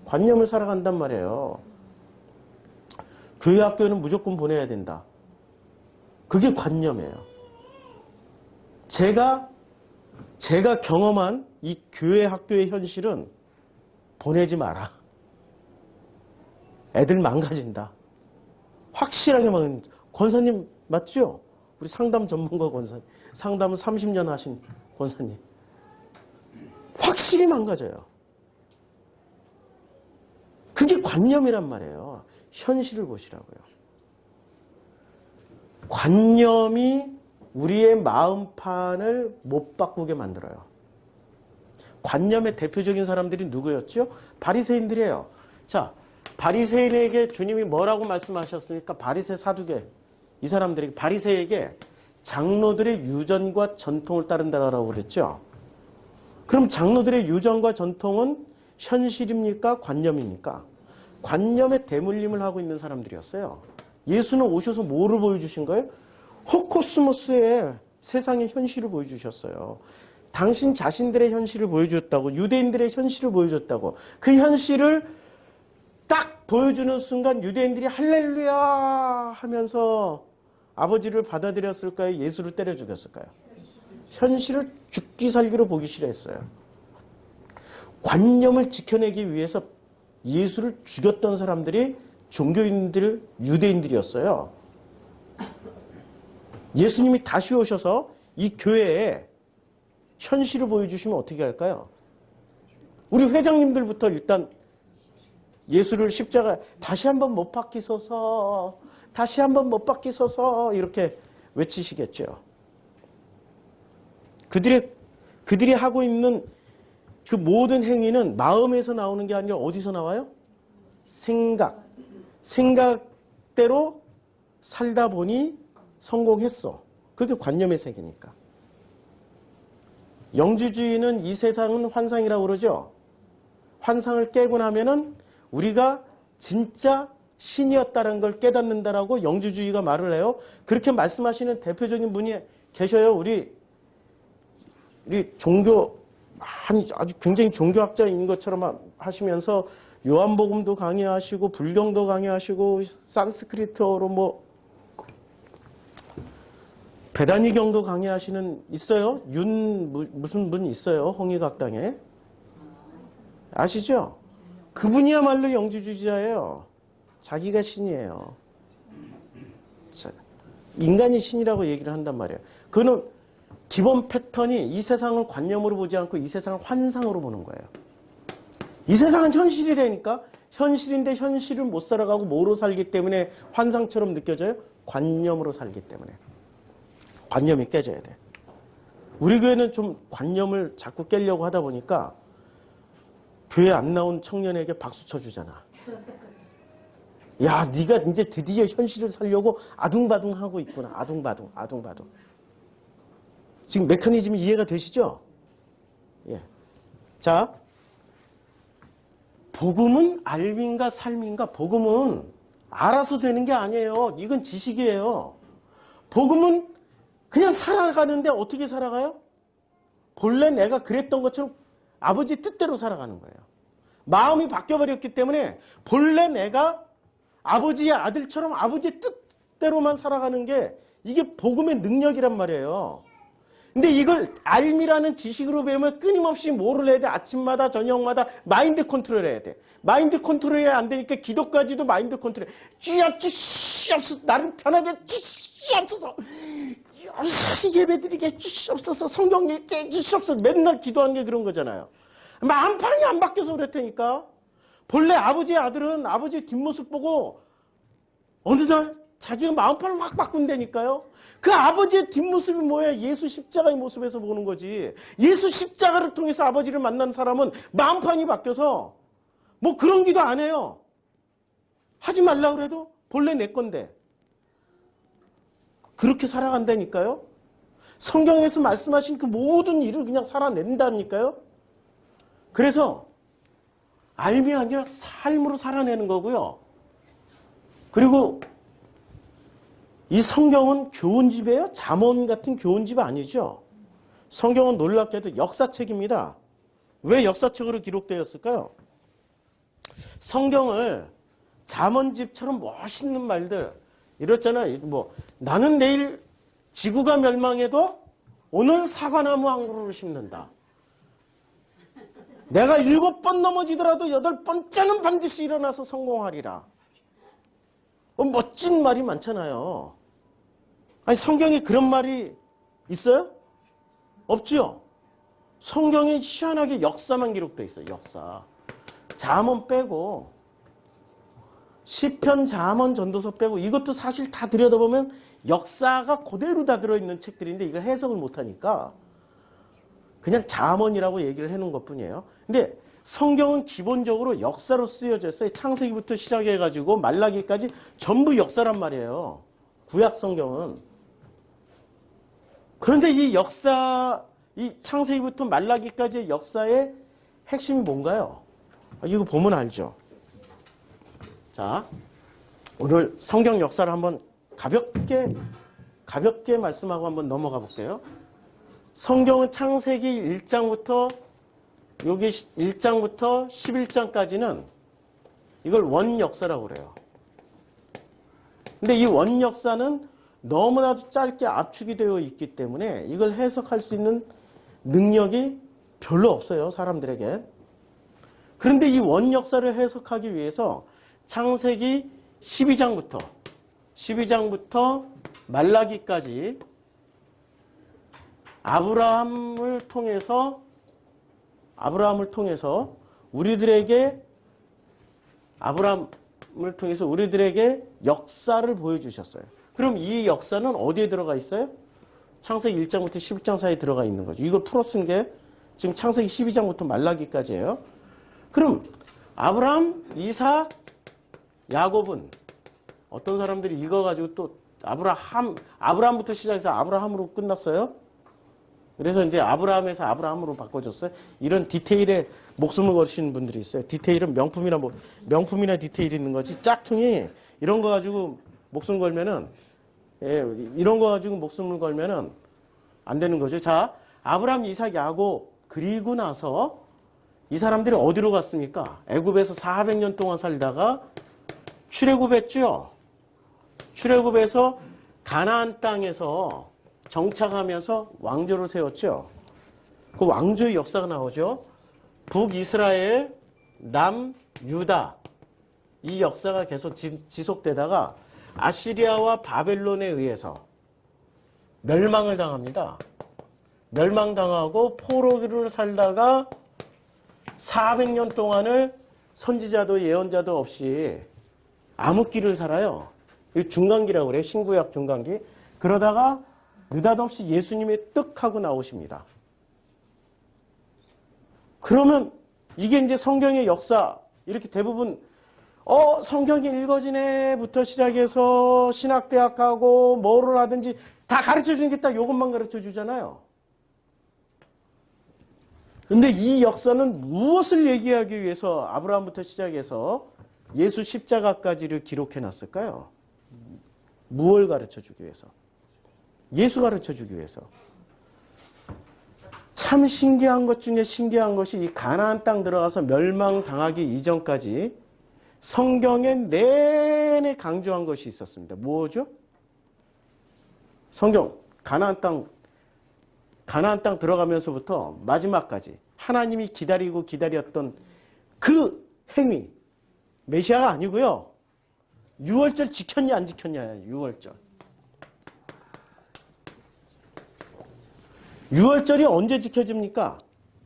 관념을 살아간단 말이에요. 교회 학교는 무조건 보내야 된다. 그게 관념이에요. 제가 경험한 이 교회 학교의 현실은 보내지 마라. 애들 망가진다. 확실하게 망가진다. 권사님 맞죠? 우리 상담 전문가 권사님. 상담은 30년 하신 권사님. 확실히 망가져요. 그게 관념이란 말이에요. 현실을 보시라고요. 관념이 우리의 마음판을 못 바꾸게 만들어요. 관념의 대표적인 사람들이 누구였죠? 바리새인들이에요. 자, 바리새인에게 주님이 뭐라고 말씀하셨습니까? 바리새 사두개 이 사람들에게 바리새에게 장로들의 유전과 전통을 따른다라고 그랬죠. 그럼 장로들의 유전과 전통은 현실입니까? 관념입니까? 관념에 대물림을 하고 있는 사람들이었어요. 예수는 오셔서 뭐를 보여주신 거예요? 호코스모스의 세상의 현실을 보여주셨어요. 당신 자신들의 현실을 보여줬다고, 유대인들의 현실을 보여줬다고. 그 현실을 딱 보여주는 순간 유대인들이 할렐루야 하면서 아버지를 받아들였을까요? 예수를 때려 죽였을까요? 현실을 죽기 살기로 보기 싫어했어요. 관념을 지켜내기 위해서 예수를 죽였던 사람들이 종교인들, 유대인들이었어요. 예수님이 다시 오셔서 이 교회에 현실을 보여주시면 어떻게 할까요? 우리 회장님들부터 일단 예수를 십자가 다시 한번 못 박히소서, 다시 한번 못 박히소서 이렇게 외치시겠죠. 그들이 하고 있는 그 모든 행위는 마음에서 나오는 게 아니라 어디서 나와요? 생각대로 살다 보니 성공했어. 그게 관념의 세계니까. 영주주의는 이 세상은 환상이라고 그러죠. 환상을 깨고 나면은 우리가 진짜 신이었다는 걸 깨닫는다라고 영주주의가 말을 해요. 그렇게 말씀하시는 대표적인 분이 계셔요. 우리 종교 아주 굉장히 종교학자인 것처럼 하시면서 요한복음도 강의하시고 불경도 강의하시고 산스크리트어로 뭐 베다니경도 강의하시는 있어요. 무슨 분 있어요. 홍익학당에. 아시죠? 그분이야말로 영주주의자예요. 자기가 신이에요. 자, 인간이 신이라고 얘기를 한단 말이에요. 그는 기본 패턴이 이 세상을 관념으로 보지 않고 이 세상을 환상으로 보는 거예요. 이 세상은 현실이라니까. 현실인데 현실을 못 살아가고 뭐로 살기 때문에 환상처럼 느껴져요? 관념으로 살기 때문에. 관념이 깨져야 돼. 우리 교회는 좀 관념을 자꾸 깨려고 하다 보니까 교회 안 나온 청년에게 박수 쳐주잖아. 야, 네가 이제 드디어 현실을 살려고 아둥바둥하고 있구나. 아둥바둥. 지금 메커니즘이 이해가 되시죠? 예. 자, 복음은 알민가 삶인가? 복음은 알아서 되는 게 아니에요. 이건 지식이에요. 복음은 그냥 살아가는데 어떻게 살아가요? 본래 내가 그랬던 것처럼 아버지 뜻대로 살아가는 거예요. 마음이 바뀌어버렸기 때문에 본래 내가 아버지의 아들처럼 아버지의 뜻대로만 살아가는 게 이게 복음의 능력이란 말이에요. 근데 이걸 알미라는 지식으로 배우면 끊임없이 뭐를 해야 돼? 아침마다 저녁마다 마인드 컨트롤 해야 돼. 마인드 컨트롤이 안 되니까 기도까지도 마인드 컨트롤. 주옵소서. 나를 편하게 주옵소서. 예배드리게 주옵소서. 성경 읽게 주옵소서. 맨날 기도한 게 그런 거잖아요. 마음판이 안 바뀌어서 그랬다니까. 본래 아버지의 아들은 아버지의 뒷모습 보고 어느 날 자기가 마음판을 확 바꾼다니까요. 그 아버지의 뒷모습이 뭐예요? 예수 십자가의 모습에서 보는 거지. 예수 십자가를 통해서 아버지를 만난 사람은 마음판이 바뀌어서 뭐 그런 기도 안 해요. 하지 말라 그래도 본래 내 건데. 그렇게 살아간다니까요. 성경에서 말씀하신 그 모든 일을 그냥 살아낸다니까요. 그래서 알미 아니라 삶으로 살아내는 거고요. 그리고 이 성경은 교훈집이에요? 잠언 같은 교훈집 아니죠? 성경은 놀랍게도 역사책입니다. 왜 역사책으로 기록되었을까요? 성경을 잠언집처럼 멋있는 말들 이렇잖아요. 뭐 나는 내일 지구가 멸망해도 오늘 사과나무 한 그루를 심는다. 내가 7번 넘어지더라도 8번째는 반드시 일어나서 성공하리라. 멋진 말이 많잖아요. 아니, 성경에 그런 말이 있어요? 없죠? 성경에 희한하게 역사만 기록되어 있어요. 역사. 잠언 빼고 시편, 잠언, 전도서 빼고 이것도 사실 다 들여다보면 역사가 그대로 다 들어있는 책들인데 이걸 해석을 못하니까 그냥 잠언이라고 얘기를 해놓은 것뿐이에요. 근데 성경은 기본적으로 역사로 쓰여져 있어요. 창세기부터 시작해가지고 말라기까지 전부 역사란 말이에요. 구약 성경은. 그런데 이 역사, 이 창세기부터 말라기까지의 역사의 핵심이 뭔가요? 이거 보면 알죠. 자, 오늘 성경 역사를 한번 가볍게 말씀하고 한번 넘어가 볼게요. 성경은 창세기 1장부터 여기 1장부터 11장까지는 이걸 원역사라고 그래요. 근데 이 원역사는 너무나도 짧게 압축이 되어 있기 때문에 이걸 해석할 수 있는 능력이 별로 없어요, 사람들에게. 그런데 이 원역사를 해석하기 위해서 창세기 12장부터 말라기까지 아브라함을 통해서 우리들에게 역사를 보여주셨어요. 그럼 이 역사는 어디에 들어가 있어요? 창세기 1장부터 11장 사이에 들어가 있는 거죠. 이걸 풀어 쓴 게 지금 창세기 12장부터 말라기까지예요. 그럼 아브라함, 이삭, 야곱은 어떤 사람들이 읽어가지고 또 아브라함부터 시작해서 아브라함으로 끝났어요. 그래서 이제 아브라함에서 아브라함으로 바꿔줬어요. 이런 디테일에 목숨을 걸으시는 분들이 있어요. 디테일은 명품이나 디테일이 있는 거지. 짝퉁이 이런 거 가지고 목숨 걸면은, 이런 거 가지고 목숨을 걸면은 안 되는 거죠. 자, 아브라함, 이삭, 야곱 그리고 나서 이 사람들이 어디로 갔습니까? 애굽에서 400년 동안 살다가 출애굽했죠. 출애굽해서 가나안 땅에서 정착하면서 왕조를 세웠죠. 그 왕조의 역사가 나오죠. 북이스라엘, 남유다 이 역사가 계속 지속되다가 아시리아와 바벨론에 의해서 멸망을 당합니다. 멸망당하고 포로기를 살다가 400년 동안을 선지자도 예언자도 없이 암흑기를 살아요. 이 중간기라고 그래요. 신구약 중간기. 그러다가 느닷없이 예수님이 떡 하고 나오십니다. 그러면 이게 이제 성경의 역사, 이렇게 대부분 성경이 읽어지네부터 시작해서 신학대학 가고 뭐를 하든지 다 가르쳐주는 게 딱 이것만 가르쳐주잖아요. 근데 이 역사는 무엇을 얘기하기 위해서 아브라함부터 시작해서 예수 십자가까지를 기록해놨을까요? 무엇을 가르쳐주기 위해서? 예수 가르쳐주기 위해서. 참 신기한 것 중에 신기한 것이 이 가나안 땅 들어가서 멸망당하기 이전까지 성경에 내내 강조한 것이 있었습니다. 뭐죠? 성경 가나안 땅 들어가면서부터 마지막까지 하나님이 기다렸던 그 행위, 메시아가 아니고요. 유월절 지켰냐 안 지켰냐예요. 유월절. 유월절이 언제 지켜집니까?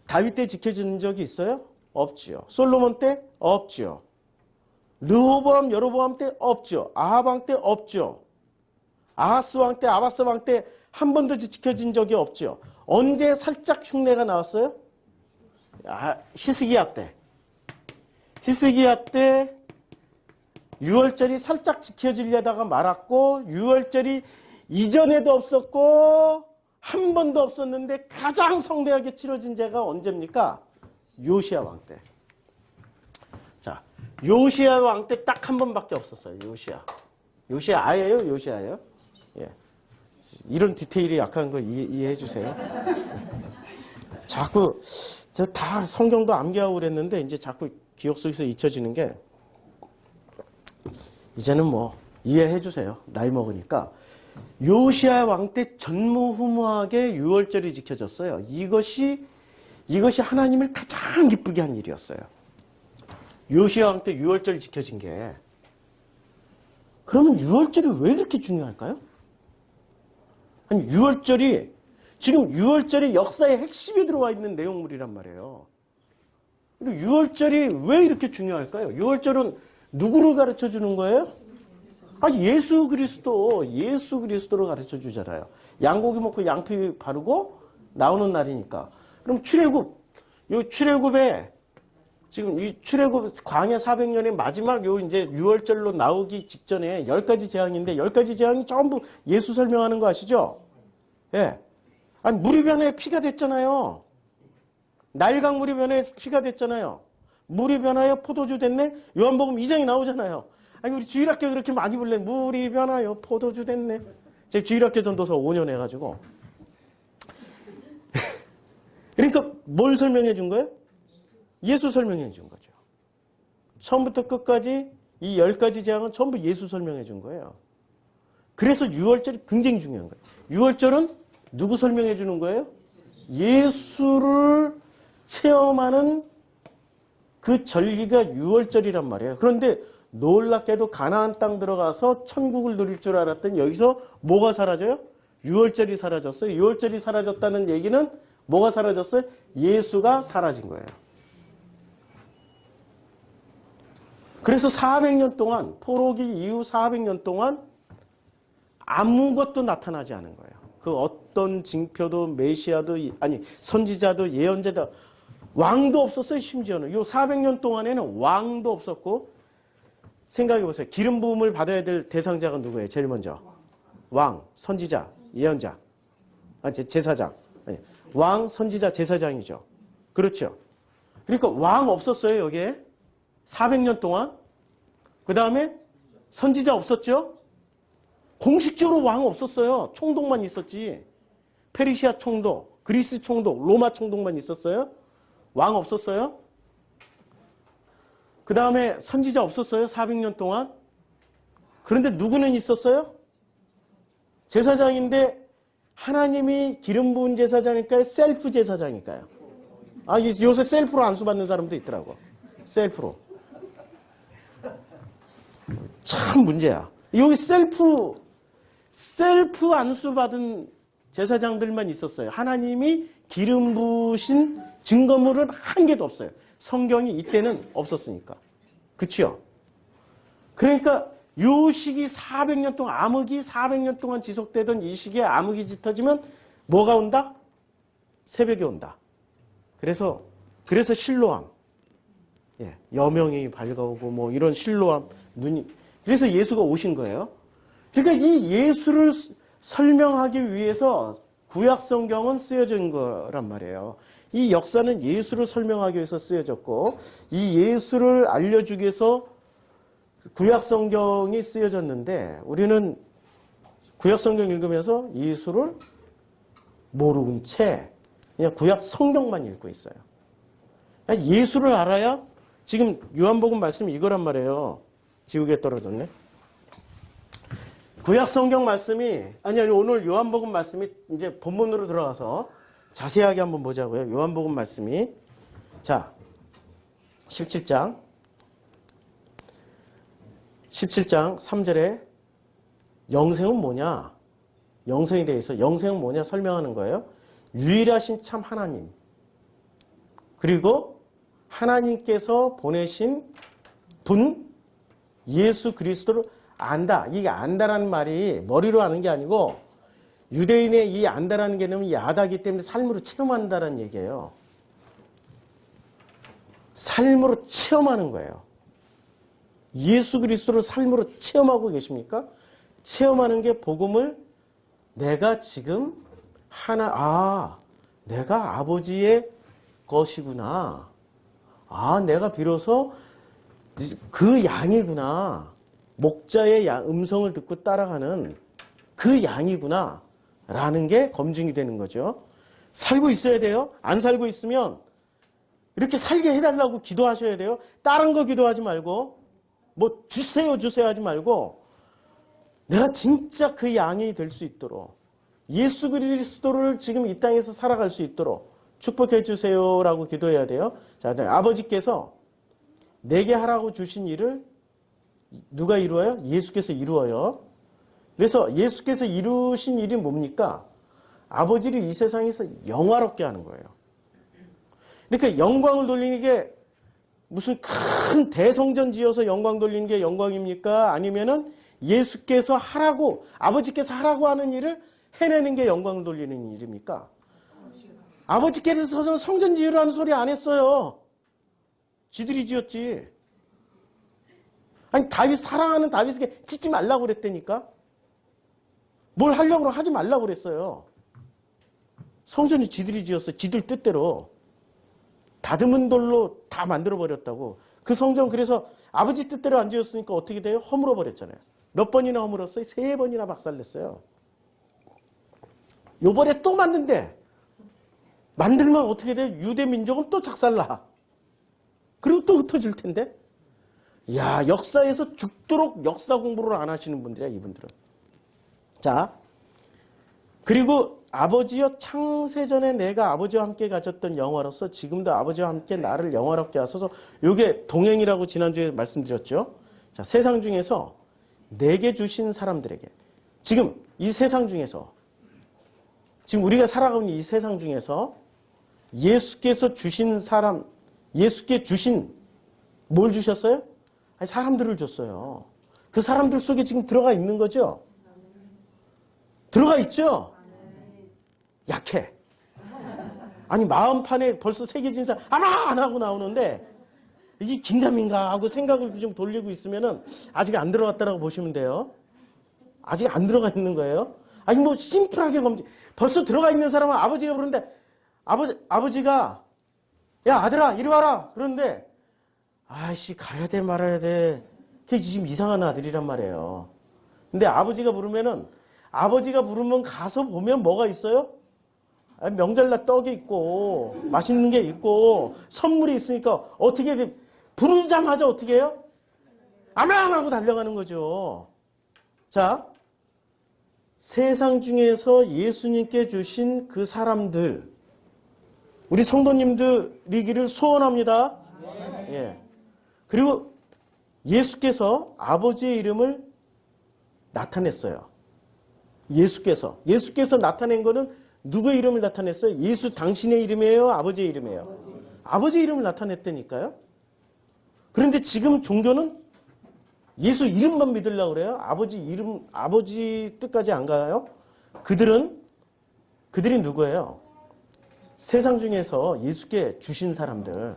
다윗 때 지켜진 적이 있어요? 없지요. 솔로몬 때? 없지요. 르호보암, 여로보암 때? 없죠. 아합 왕 때? 없죠. 아하스 왕 때, 아바스 왕 때 한 번도 지켜진 적이 없죠. 언제 살짝 흉내가 나왔어요? 히스기야 때. 히스기야 때 유월절이 살짝 지켜지려다가 말았고, 유월절이 이전에도 없었고 한 번도 없었는데 가장 성대하게 치러진 제가 언제입니까? 요시야 왕 때. 자, 요시야 왕 때 딱 한 번밖에 없었어요. 요시야예요? 요시야예요? 예. 이런 디테일이 약한 거 이해해 주세요. 자꾸 저 다 성경도 암기하고 그랬는데 이제 자꾸 기억 속에서 잊혀지는 게, 이제는 뭐 이해해 주세요. 나이 먹으니까. 요시야 왕 때 전무후무하게 유월절이 지켜졌어요. 이것이 하나님을 가장 기쁘게 한 일이었어요. 요시야 왕 때 유월절 지켜진 게. 그러면 유월절이 왜 그렇게 중요할까요? 아니, 유월절이, 지금 유월절이 역사의 핵심에 들어와 있는 내용물이란 말이에요. 그리고 유월절이 왜 이렇게 중요할까요? 유월절은 누구를 가르쳐 주는 거예요? 아, 예수 그리스도를 가르쳐 주잖아요. 양고기 먹고 양피 바르고 나오는 날이니까. 그럼 출애굽에 지금 이 출애굽 광야 400년의 마지막 요 이제 유월절로 나오기 직전에 10가지 재앙인데 10가지 재앙이 전부 예수 설명하는 거 아시죠? 예. 아니, 물이 변해 피가 됐잖아요. 나일강 물이 변해 피가 됐잖아요. 물이 변하여 포도주 됐네? 요한복음 2장이 나오잖아요. 아니, 우리 주일학교 그렇게 많이 불래. 물이 변하여 포도주 됐네. 제가 주일학교 전도서 5년 해가지고. 그러니까 뭘 설명해 준 거예요? 예수 설명해 준 거죠. 처음부터 끝까지 이 10가지 재앙은 전부 예수 설명해 준 거예요. 그래서 유월절이 굉장히 중요한 거예요. 유월절은 누구 설명해 주는 거예요? 예수를 체험하는 그 절기가 유월절이란 말이에요. 그런데 놀랍게도 가나안 땅 들어가서 천국을 누릴 줄 알았더니 여기서 뭐가 사라져요? 유월절이 사라졌어요. 유월절이 사라졌다는 얘기는 뭐가 사라졌어요? 예수가 사라진 거예요. 그래서 400년 동안, 포로기 이후 400년 동안 아무것도 나타나지 않은 거예요. 그 어떤 징표도 메시아도 아니 선지자도 예언자도 왕도 없었어요. 심지어는 요 400년 동안에는 왕도 없었고, 생각해 보세요. 기름 부음을 받아야 될 대상자가 누구예요? 제일 먼저 왕, 선지자, 예언자, 제사장. 아니, 왕, 선지자, 제사장이죠. 그렇죠. 그러니까 왕 없었어요. 여기에 400년 동안. 그 다음에 선지자 없었죠. 공식적으로 왕 없었어요. 총독만 있었지. 페르시아 총독, 그리스 총독, 로마 총독만 있었어요. 왕 없었어요. 그 다음에 선지자 없었어요. 400년 동안. 그런데 누구는 있었어요? 제사장인데 하나님이 기름 부은 제사장일까요? 셀프 제사장일까요? 아, 요새 셀프로 안수 받는 사람도 있더라고. 셀프로. 참 문제야. 여기 셀프 안수 받은 제사장들만 있었어요. 하나님이 기름 부으신 증거물은 한 개도 없어요. 성경이 이때는 없었으니까. 그치요? 그러니까 요 시기 400년 동안, 암흑이 400년 동안 지속되던 이 시기에 암흑이 짙어지면 뭐가 온다? 새벽이 온다. 그래서 실로암. 예, 여명이 밝아오고 뭐 이런 실로암 눈이. 그래서 예수가 오신 거예요. 그러니까 이 예수를 설명하기 위해서 구약 성경은 쓰여진 거란 말이에요. 이 역사는 예수를 설명하기 위해서 쓰여졌고, 이 예수를 알려주기 위해서 구약 성경이 쓰여졌는데, 우리는 구약 성경 읽으면서 예수를 모르는 채 그냥 구약 성경만 읽고 있어요. 예수를 알아야, 지금 요한복음 말씀이 이거란 말이에요. 지옥에 떨어졌네. 구약 성경 말씀이, 아니, 오늘 요한복음 말씀이 이제 본문으로 들어가서 자세하게 한번 보자고요. 요한복음 말씀이. 자, 17장 3절에 영생은 뭐냐? 영생에 대해서 영생은 뭐냐 설명하는 거예요. 유일하신 참 하나님. 그리고 하나님께서 보내신 분 예수 그리스도를 안다. 이게 안다라는 말이 머리로 아는 게 아니고 유대인의 이 안다라는 개념이 야다기 때문에 삶으로 체험한다는 얘기예요. 삶으로 체험하는 거예요. 예수 그리스도를 삶으로 체험하고 계십니까? 체험하는 게 복음을 내가 지금 내가 아버지의 것이구나. 내가 비로소 그 양이구나. 목자의 음성을 듣고 따라가는 그 양이구나. 라는 게 검증이 되는 거죠. 살고 있어야 돼요. 안 살고 있으면 이렇게 살게 해달라고 기도하셔야 돼요. 다른 거 기도하지 말고 뭐 주세요 하지 말고 내가 진짜 그 양이 될 수 있도록 예수 그리스도를 지금 이 땅에서 살아갈 수 있도록 축복해 주세요라고 기도해야 돼요. 자, 아버지께서 내게 하라고 주신 일을 누가 이루어요? 예수께서 이루어요. 그래서 예수께서 이루신 일이 뭡니까? 아버지를 이 세상에서 영화롭게 하는 거예요. 그러니까 영광을 돌리는 게 무슨 큰 대성전 지어서 영광 돌리는 게 영광입니까? 아니면은 예수께서 하라고, 아버지께서 하라고 하는 일을 해내는 게 영광을 돌리는 일입니까? 아버지께서는 성전 지으라는 소리 안 했어요. 지들이 지었지. 아니, 다윗 사랑하는 다윗에게 짓지 말라고 그랬다니까? 뭘 하려고 하지 말라고 그랬어요. 성전이 지들이 지었어요. 지들 뜻대로. 다듬은 돌로 다 만들어버렸다고. 그 성전 그래서 아버지 뜻대로 안 지었으니까 어떻게 돼요? 허물어버렸잖아요. 몇 번이나 허물었어요? 3번이나 박살냈어요. 요번에 또 만든대. 만들면 어떻게 돼요? 유대 민족은 또 작살나. 그리고 또 흩어질 텐데. 야, 역사에서 죽도록 역사 공부를 안 하시는 분들이야, 이분들은. 자, 그리고 아버지여 창세전에 내가 아버지와 함께 가졌던 영화로서 지금도 아버지와 함께 나를 영화롭게 하소서. 이게 동행이라고 지난주에 말씀드렸죠. 자, 세상 중에서 내게 주신 사람들에게 지금 이 세상 중에서 지금 우리가 살아가는 이 세상 중에서 예수께서 주신 사람, 예수께 주신 뭘 주셨어요? 아니, 사람들을 줬어요. 그 사람들 속에 지금 들어가 있는 거죠? 들어가 있죠? 약해. 아니, 마음판에 벌써 새겨진 사람 아마 안 하고 나오는데 이게 긴가민가 하고 생각을 좀 돌리고 있으면은 아직 안 들어갔다라고 보시면 돼요. 아직 안 들어가 있는 거예요. 아니, 뭐 심플하게 검증. 벌써 들어가 있는 사람은 아버지가 부르는데 아버지가 야, 아들아 이리 와라 그런데 아이씨 가야 돼 말아야 돼. 그게 지금 이상한 아들이란 말이에요. 근데 아버지가 부르면 가서 보면 뭐가 있어요? 명절날 떡이 있고 맛있는 게 있고 선물이 있으니까 어떻게 돼? 부르자마자 어떻게 해요? 아멘 하고 달려가는 거죠. 자, 세상 중에서 예수님께 주신 그 사람들, 우리 성도님들이기를 소원합니다. 예. 그리고 예수께서 아버지의 이름을 나타냈어요. 예수께서 나타낸 거는 누구의 이름을 나타냈어요? 예수 당신의 이름이에요? 아버지의 이름이에요? 아버지의 이름을 나타냈다니까요. 그런데 지금 종교는 예수 이름만 믿으려고 그래요. 아버지 이름, 아버지 뜻까지 안 가요. 그들이 누구예요? 세상 중에서 예수께 주신 사람들.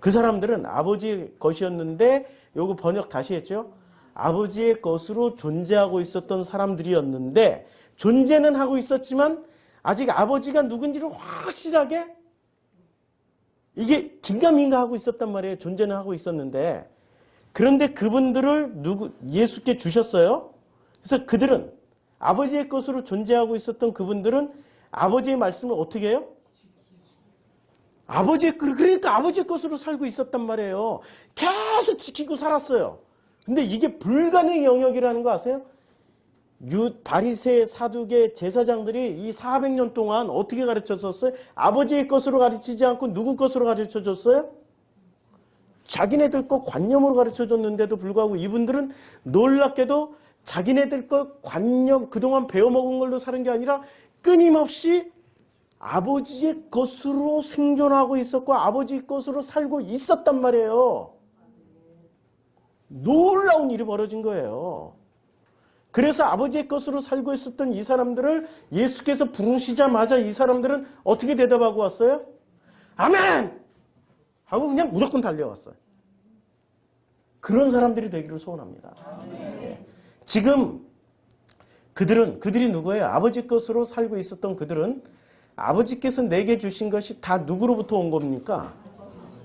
그 사람들은 아버지의 것이었는데, 요거 번역 다시 했죠? 아버지의 것으로 존재하고 있었던 사람들이었는데, 존재는 하고 있었지만, 아직 아버지가 누군지를 확실하게, 이게 긴가민가 하고 있었단 말이에요. 존재는 하고 있었는데. 그런데 그분들을 예수께 주셨어요. 그래서 그들은, 아버지의 것으로 존재하고 있었던 그분들은 아버지의 말씀을 어떻게 해요? 그러니까 아버지의 것으로 살고 있었단 말이에요. 계속 지키고 살았어요. 근데 이게 불가능의 영역이라는 거 아세요? 바리새, 사두개, 제사장들이 이 400년 동안 어떻게 가르쳤었어요? 아버지의 것으로 가르치지 않고 누구 것으로 가르쳐줬어요? 자기네들 것 관념으로 가르쳐줬는데도 불구하고 이분들은 놀랍게도 자기네들 것 관념, 그동안 배워먹은 걸로 사는 게 아니라 끊임없이 아버지의 것으로 생존하고 있었고 아버지의 것으로 살고 있었단 말이에요. 놀라운 일이 벌어진 거예요. 그래서 아버지의 것으로 살고 있었던 이 사람들을 예수께서 부르시자마자 이 사람들은 어떻게 대답하고 왔어요? 아멘! 하고 그냥 무조건 달려왔어요. 그런 사람들이 되기를 소원합니다. 예. 지금 그들이 누구예요? 아버지 것으로 살고 있었던 그들은 아버지께서 내게 주신 것이 다 누구로부터 온 겁니까?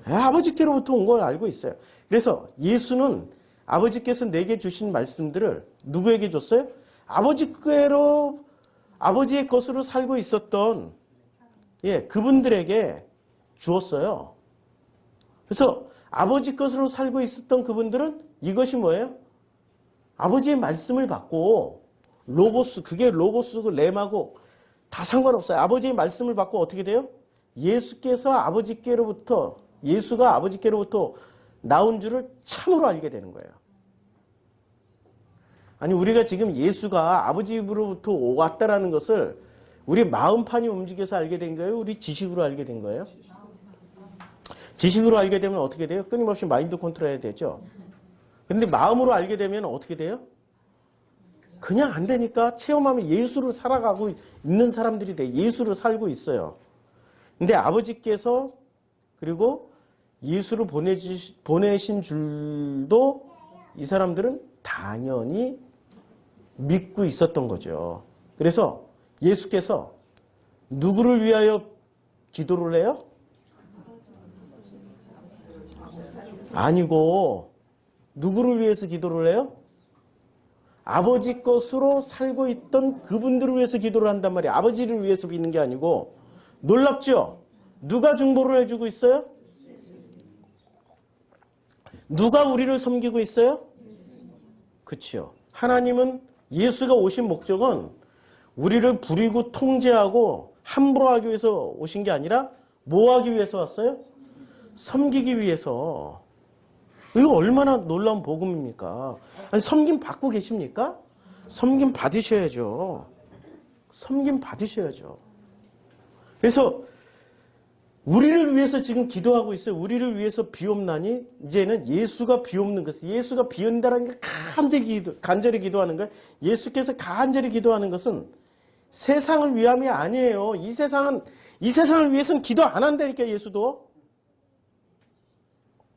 아버지께로부터 온 걸 알고 있어요. 그래서 예수는 아버지께서 내게 주신 말씀들을 누구에게 줬어요? 아버지의 것으로 살고 있었던 그분들에게 주었어요. 그래서 아버지 것으로 살고 있었던 그분들은 이것이 뭐예요? 아버지의 말씀을 받고 로고스, 그게 로고스고 렘하고 다 상관없어요. 아버지의 말씀을 받고 어떻게 돼요? 예수가 아버지께로부터 나온 줄을 참으로 알게 되는 거예요. 아니 우리가 지금 예수가 아버지 입으로부터 왔다라는 것을 우리 마음판이 움직여서 알게 된 거예요? 우리 지식으로 알게 된 거예요? 지식으로 알게 되면 어떻게 돼요? 끊임없이 마인드 컨트롤 해야 되죠. 근데 마음으로 알게 되면 어떻게 돼요? 그냥 안 되니까 체험하면 예수를 살아가고 있는 사람들이 돼. 예수를 살고 있어요. 근데 아버지께서 그리고 예수를 보내신 줄도 이 사람들은 당연히 믿고 있었던 거죠. 그래서 예수께서 누구를 위하여 기도를 해요? 아니고 누구를 위해서 기도를 해요? 아버지 것으로 살고 있던 그분들을 위해서 기도를 한단 말이에요. 아버지를 위해서 비는 게 아니고. 놀랍죠? 누가 중보를 해주고 있어요? 누가 우리를 섬기고 있어요? 그렇죠. 하나님은 예수가 오신 목적은 우리를 부리고 통제하고 함부로 하기 위해서 오신 게 아니라 뭐 하기 위해서 왔어요? 섬기기 위해서. 이거 얼마나 놀라운 복음입니까? 아니, 섬김 받고 계십니까? 섬김 받으셔야죠. 섬김 받으셔야죠. 그래서 우리를 위해서 지금 기도하고 있어요. 우리를 위해서 비옵나니 이제는 예수가 비옵는 것은 예수가 비온다는 게 간절히 기도하는 거예요. 예수께서 간절히 기도하는 것은 세상을 위함이 아니에요. 이 세상을 위해서는 기도 안 한다니까 예수도.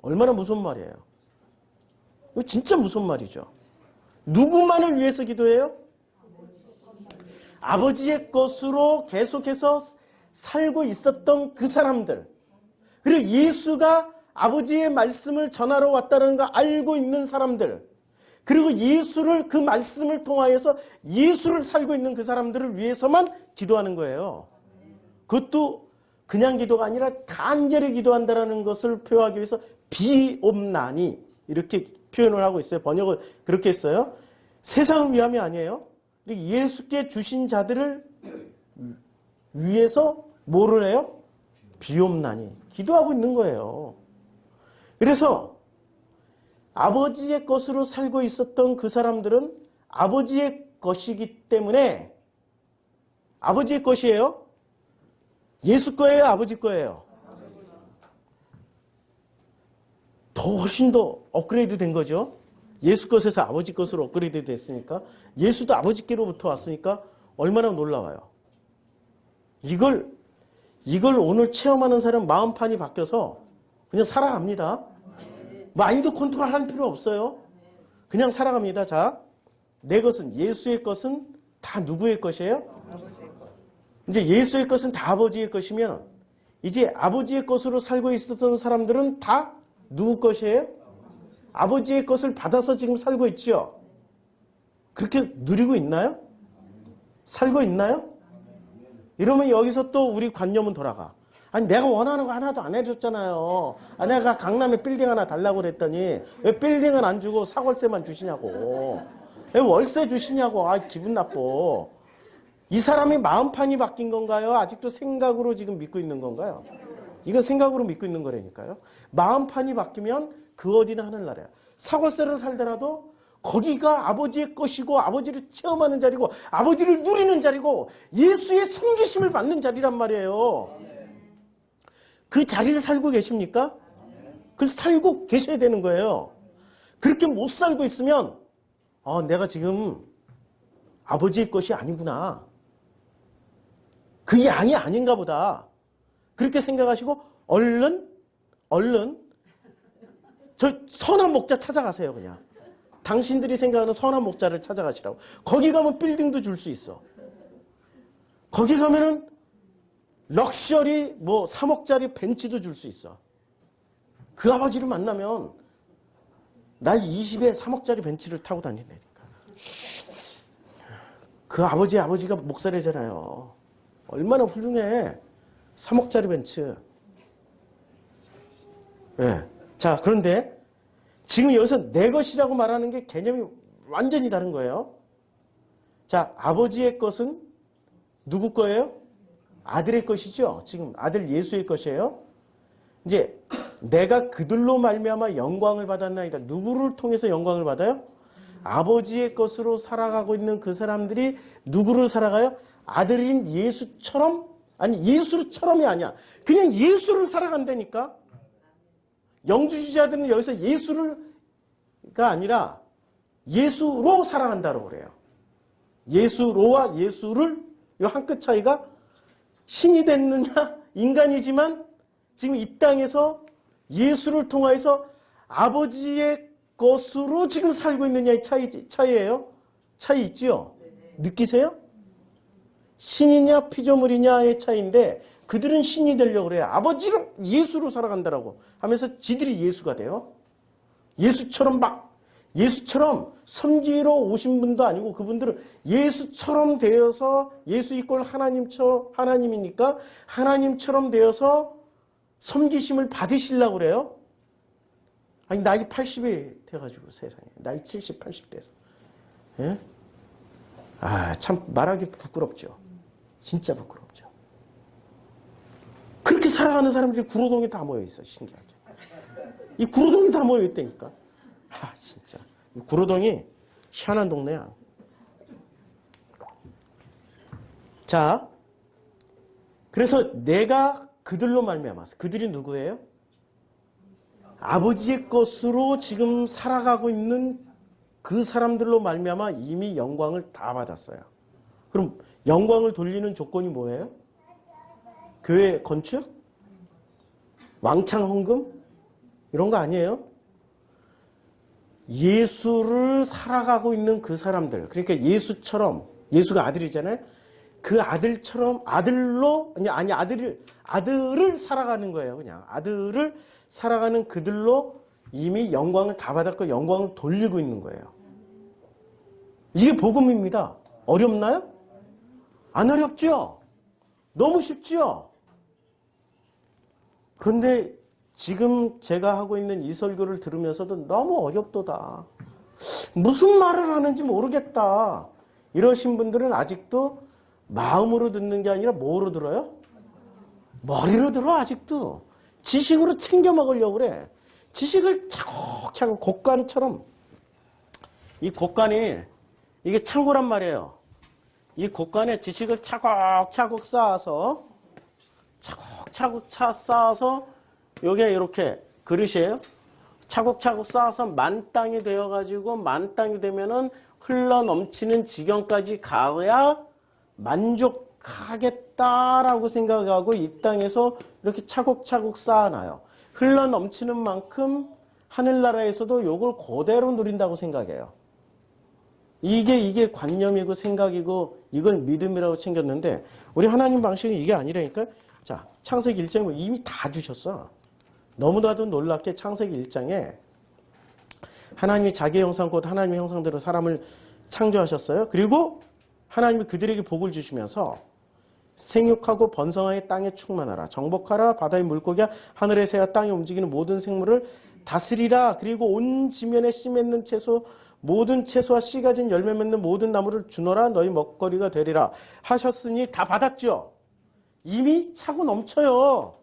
얼마나 무서운 말이에요. 이거 진짜 무서운 말이죠. 누구만을 위해서 기도해요? 아버지의 것으로 계속해서 살고 있었던 그 사람들. 그리고 예수가 아버지의 말씀을 전하러 왔다는 거 알고 있는 사람들. 그리고 예수를 그 말씀을 통하여서 예수를 살고 있는 그 사람들을 위해서만 기도하는 거예요. 그것도 그냥 기도가 아니라 간절히 기도한다는 것을 표현하기 위해서 비옵나니 이렇게 표현을 하고 있어요. 번역을 그렇게 했어요. 세상을 위함이 아니에요. 예수께 주신 자들을 위해서 뭐를 해요? 비옵나니 기도하고 있는 거예요. 그래서 아버지의 것으로 살고 있었던 그 사람들은 아버지의 것이기 때문에 아버지의 것이에요? 예수 거예요? 아버지 거예요? 더 훨씬 더 업그레이드 된 거죠. 예수 것에서 아버지 것으로 업그레이드 됐으니까 예수도 아버지께로부터 왔으니까 얼마나 놀라워요. 이걸 오늘 체험하는 사람 마음판이 바뀌어서 그냥 살아갑니다. 마인드 컨트롤 할 필요 없어요. 그냥 살아갑니다. 자, 내 것은 예수의 것은 다 누구의 것이에요? 이제 예수의 것은 다 아버지의 것이면 이제 아버지의 것으로 살고 있었던 사람들은 다 누구 것이에요? 아버지의 것을 받아서 지금 살고 있죠. 그렇게 누리고 있나요? 살고 있나요? 이러면 여기서 또 우리 관념은 돌아가. 아니 내가 원하는 거 하나도 안 해줬잖아요. 내가 강남에 빌딩 하나 달라고 그랬더니 왜 빌딩은 안 주고 사골세만 주시냐고. 왜 월세 주시냐고. 기분 나빠. 이 사람이 마음판이 바뀐 건가요? 아직도 생각으로 지금 믿고 있는 건가요? 이건 생각으로 믿고 있는 거라니까요. 마음판이 바뀌면 그 어디나 하늘나라야. 사골세를 살더라도 거기가 아버지의 것이고 아버지를 체험하는 자리고 아버지를 누리는 자리고 예수의 섬기심을 받는 자리란 말이에요. 그 자리를 살고 계십니까? 그걸 살고 계셔야 되는 거예요. 그렇게 못 살고 있으면 내가 지금 아버지의 것이 아니구나. 그 양이 아닌가 보다. 그렇게 생각하시고 얼른 저 선한 목자 찾아가세요. 그냥. 당신들이 생각하는 선한 목자를 찾아가시라고. 거기 가면 빌딩도 줄 수 있어. 거기 가면은 럭셔리 3억짜리 벤츠도 줄 수 있어. 그 아버지를 만나면 날 20에 3억짜리 벤츠를 타고 다닌다니까. 그 아버지가 목사래잖아요. 얼마나 훌륭해. 3억짜리 벤츠. 네. 자, 그런데 지금 여기서 내 것이라고 말하는 게 개념이 완전히 다른 거예요. 자, 아버지의 것은 누구 거예요? 아들의 것이죠. 지금 아들 예수의 것이에요. 이제 내가 그들로 말미암아 영광을 받았나이다. 누구를 통해서 영광을 받아요? 아버지의 것으로 살아가고 있는 그 사람들이 누구를 살아가요? 아들인 예수처럼, 아니 예수처럼이 아니야. 그냥 예수를 살아간다니까. 영주주자들은 여기서 예수가 아니라 예수로 살아간다고 그래요. 예수로와 예수를, 이 한 끗 차이가 신이 됐느냐 인간이지만 지금 이 땅에서 예수를 통하여서 아버지의 것으로 지금 살고 있느냐의 차이예요. 차이 있지요? 느끼세요? 신이냐 피조물이냐의 차이인데 그들은 신이 되려고 그래요. 아버지를 예수로 살아간다라고 하면서 지들이 예수가 돼요. 예수처럼 섬기러 오신 분도 아니고 그분들은 예수처럼 되어서 예수 이꼴 하나님이니까 하나님처럼 되어서 섬기심을 받으시려고 그래요. 아니 나이 80이 돼가지고 세상에 나이 70, 80 돼서 예? 아, 참 말하기 부끄럽죠. 진짜 부끄럽죠. 그렇게 살아가는 사람들이 구로동에 다 모여있어. 신기하게. 이 구로동이 다 모여있다니까. 아 진짜 이 구로동이 희한한 동네야. 자, 그래서 내가 그들로 말미암아서, 그들이 누구예요? 아버지의 것으로 지금 살아가고 있는 그 사람들로 말미암아 이미 영광을 다 받았어요. 그럼 영광을 돌리는 조건이 뭐예요? 교회 건축? 왕창 헌금? 이런 거 아니에요? 예수를 살아가고 있는 그 사람들, 그러니까 예수처럼, 예수가 아들이잖아요. 그 아들처럼 아들을 살아가는 거예요. 그냥 아들을 살아가는 그들로 이미 영광을 다 받았고 영광을 돌리고 있는 거예요. 이게 복음입니다. 어렵나요? 안 어렵죠? 너무 쉽죠? 그런데 지금 제가 하고 있는 이 설교를 들으면서도 너무 어렵도다. 무슨 말을 하는지 모르겠다. 이러신 분들은 아직도 마음으로 듣는 게 아니라 뭐로 들어요? 머리로 들어. 아직도 지식으로 챙겨 먹으려고 그래. 지식을 차곡차곡 곡간처럼. 이 곡간이 이게 창고란 말이에요. 이 곡간에 지식을 차곡차곡 쌓아서 요게 이렇게 그릇이에요. 차곡차곡 쌓아서 만땅이 되어가지고 만땅이 되면은 흘러 넘치는 지경까지 가야 만족하겠다라고 생각하고 이 땅에서 이렇게 차곡차곡 쌓아놔요. 흘러 넘치는 만큼 하늘나라에서도 요걸 그대로 누린다고 생각해요. 이게 관념이고 생각이고 이걸 믿음이라고 챙겼는데 우리 하나님 방식은 이게 아니라니까. 자, 창세기 1장에 이미 다 주셨어. 너무나도 놀랍게 창세기 1장에 하나님이 자기의 형상 곧 하나님의 형상대로 사람을 창조하셨어요. 그리고 하나님이 그들에게 복을 주시면서 생육하고 번성하여 땅에 충만하라. 정복하라. 바다의 물고기와 하늘의 새와 땅에 움직이는 모든 생물을 다스리라. 그리고 온 지면에 씨 맺는 채소 모든 채소와 씨 가진 열매 맺는 모든 나무를 주너라. 너희 먹거리가 되리라 하셨으니 다 받았죠. 이미 차고 넘쳐요.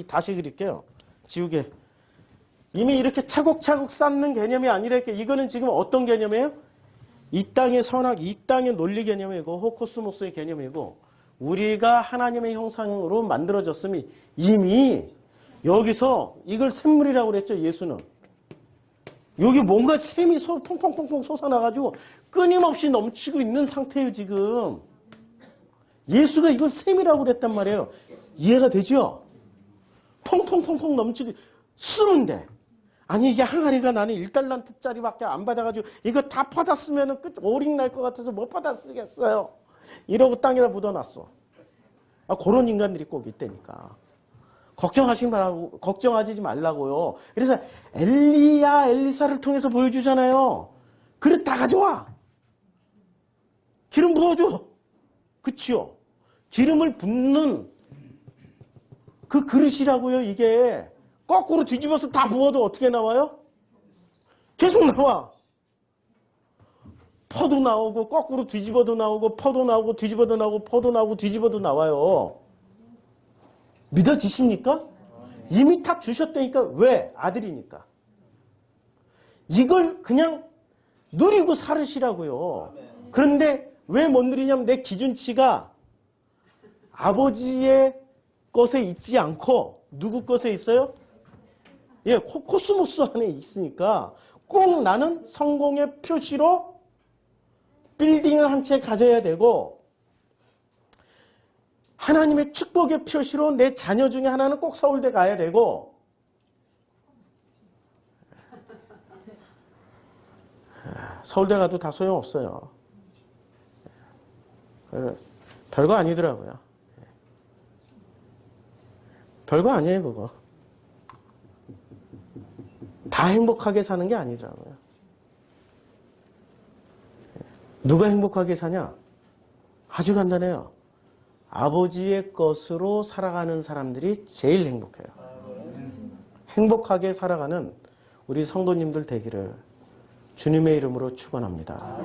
다시 그릴게요. 지우개. 이미 이렇게 차곡차곡 쌓는 개념이 아니라 이거는 지금 어떤 개념이에요? 이 땅의 선악, 이 땅의 논리 개념이고 호코스모스의 개념이고 우리가 하나님의 형상으로 만들어졌음이 이미 여기서 이걸 샘물이라고 그랬죠. 예수는. 여기 뭔가 샘이 퐁퐁퐁퐁 솟아나가지고 끊임없이 넘치고 있는 상태예요. 지금. 예수가 이걸 샘이라고 그랬단 말이에요. 이해가 되죠? 퐁퐁퐁퐁 넘치고 쓰는데 아니 이게 항아리가 나는 1달란트짜리밖에 안 받아가지고 이거 다 받았으면 오링 날 것 같아서 못 받아 쓰겠어요. 이러고 땅에다 묻어놨어. 그런 인간들이 꼭 있다니까. 걱정하지 말라고요. 그래서 엘리사를 통해서 보여주잖아요. 그릇 다 가져와. 기름 부어줘. 그치요? 기름을 붓는 그 그릇이라고요. 이게 거꾸로 뒤집어서 다 부어도 어떻게 나와요? 계속 나와. 퍼도 나오고 거꾸로 뒤집어도 나오고 퍼도 나오고 뒤집어도 나오고 퍼도 나오고 뒤집어도 나와요. 믿어지십니까? 이미 다 주셨다니까. 왜? 아들이니까. 이걸 그냥 누리고 살으시라고요. 그런데 왜 못 누리냐면 내 기준치가 아버지의 것에 있지 않고 누구 것에 있어요? 예, 코스모스 안에 있으니까 꼭 나는 성공의 표시로 빌딩을 한 채 가져야 되고 하나님의 축복의 표시로 내 자녀 중에 하나는 꼭 서울대 가야 되고 서울대 가도 다 소용없어요. 별거 아니더라고요. 별거 아니에요, 그거. 다 행복하게 사는 게 아니더라고요. 누가 행복하게 사냐? 아주 간단해요. 아버지의 것으로 살아가는 사람들이 제일 행복해요. 행복하게 살아가는 우리 성도님들 되기를 주님의 이름으로 축원합니다.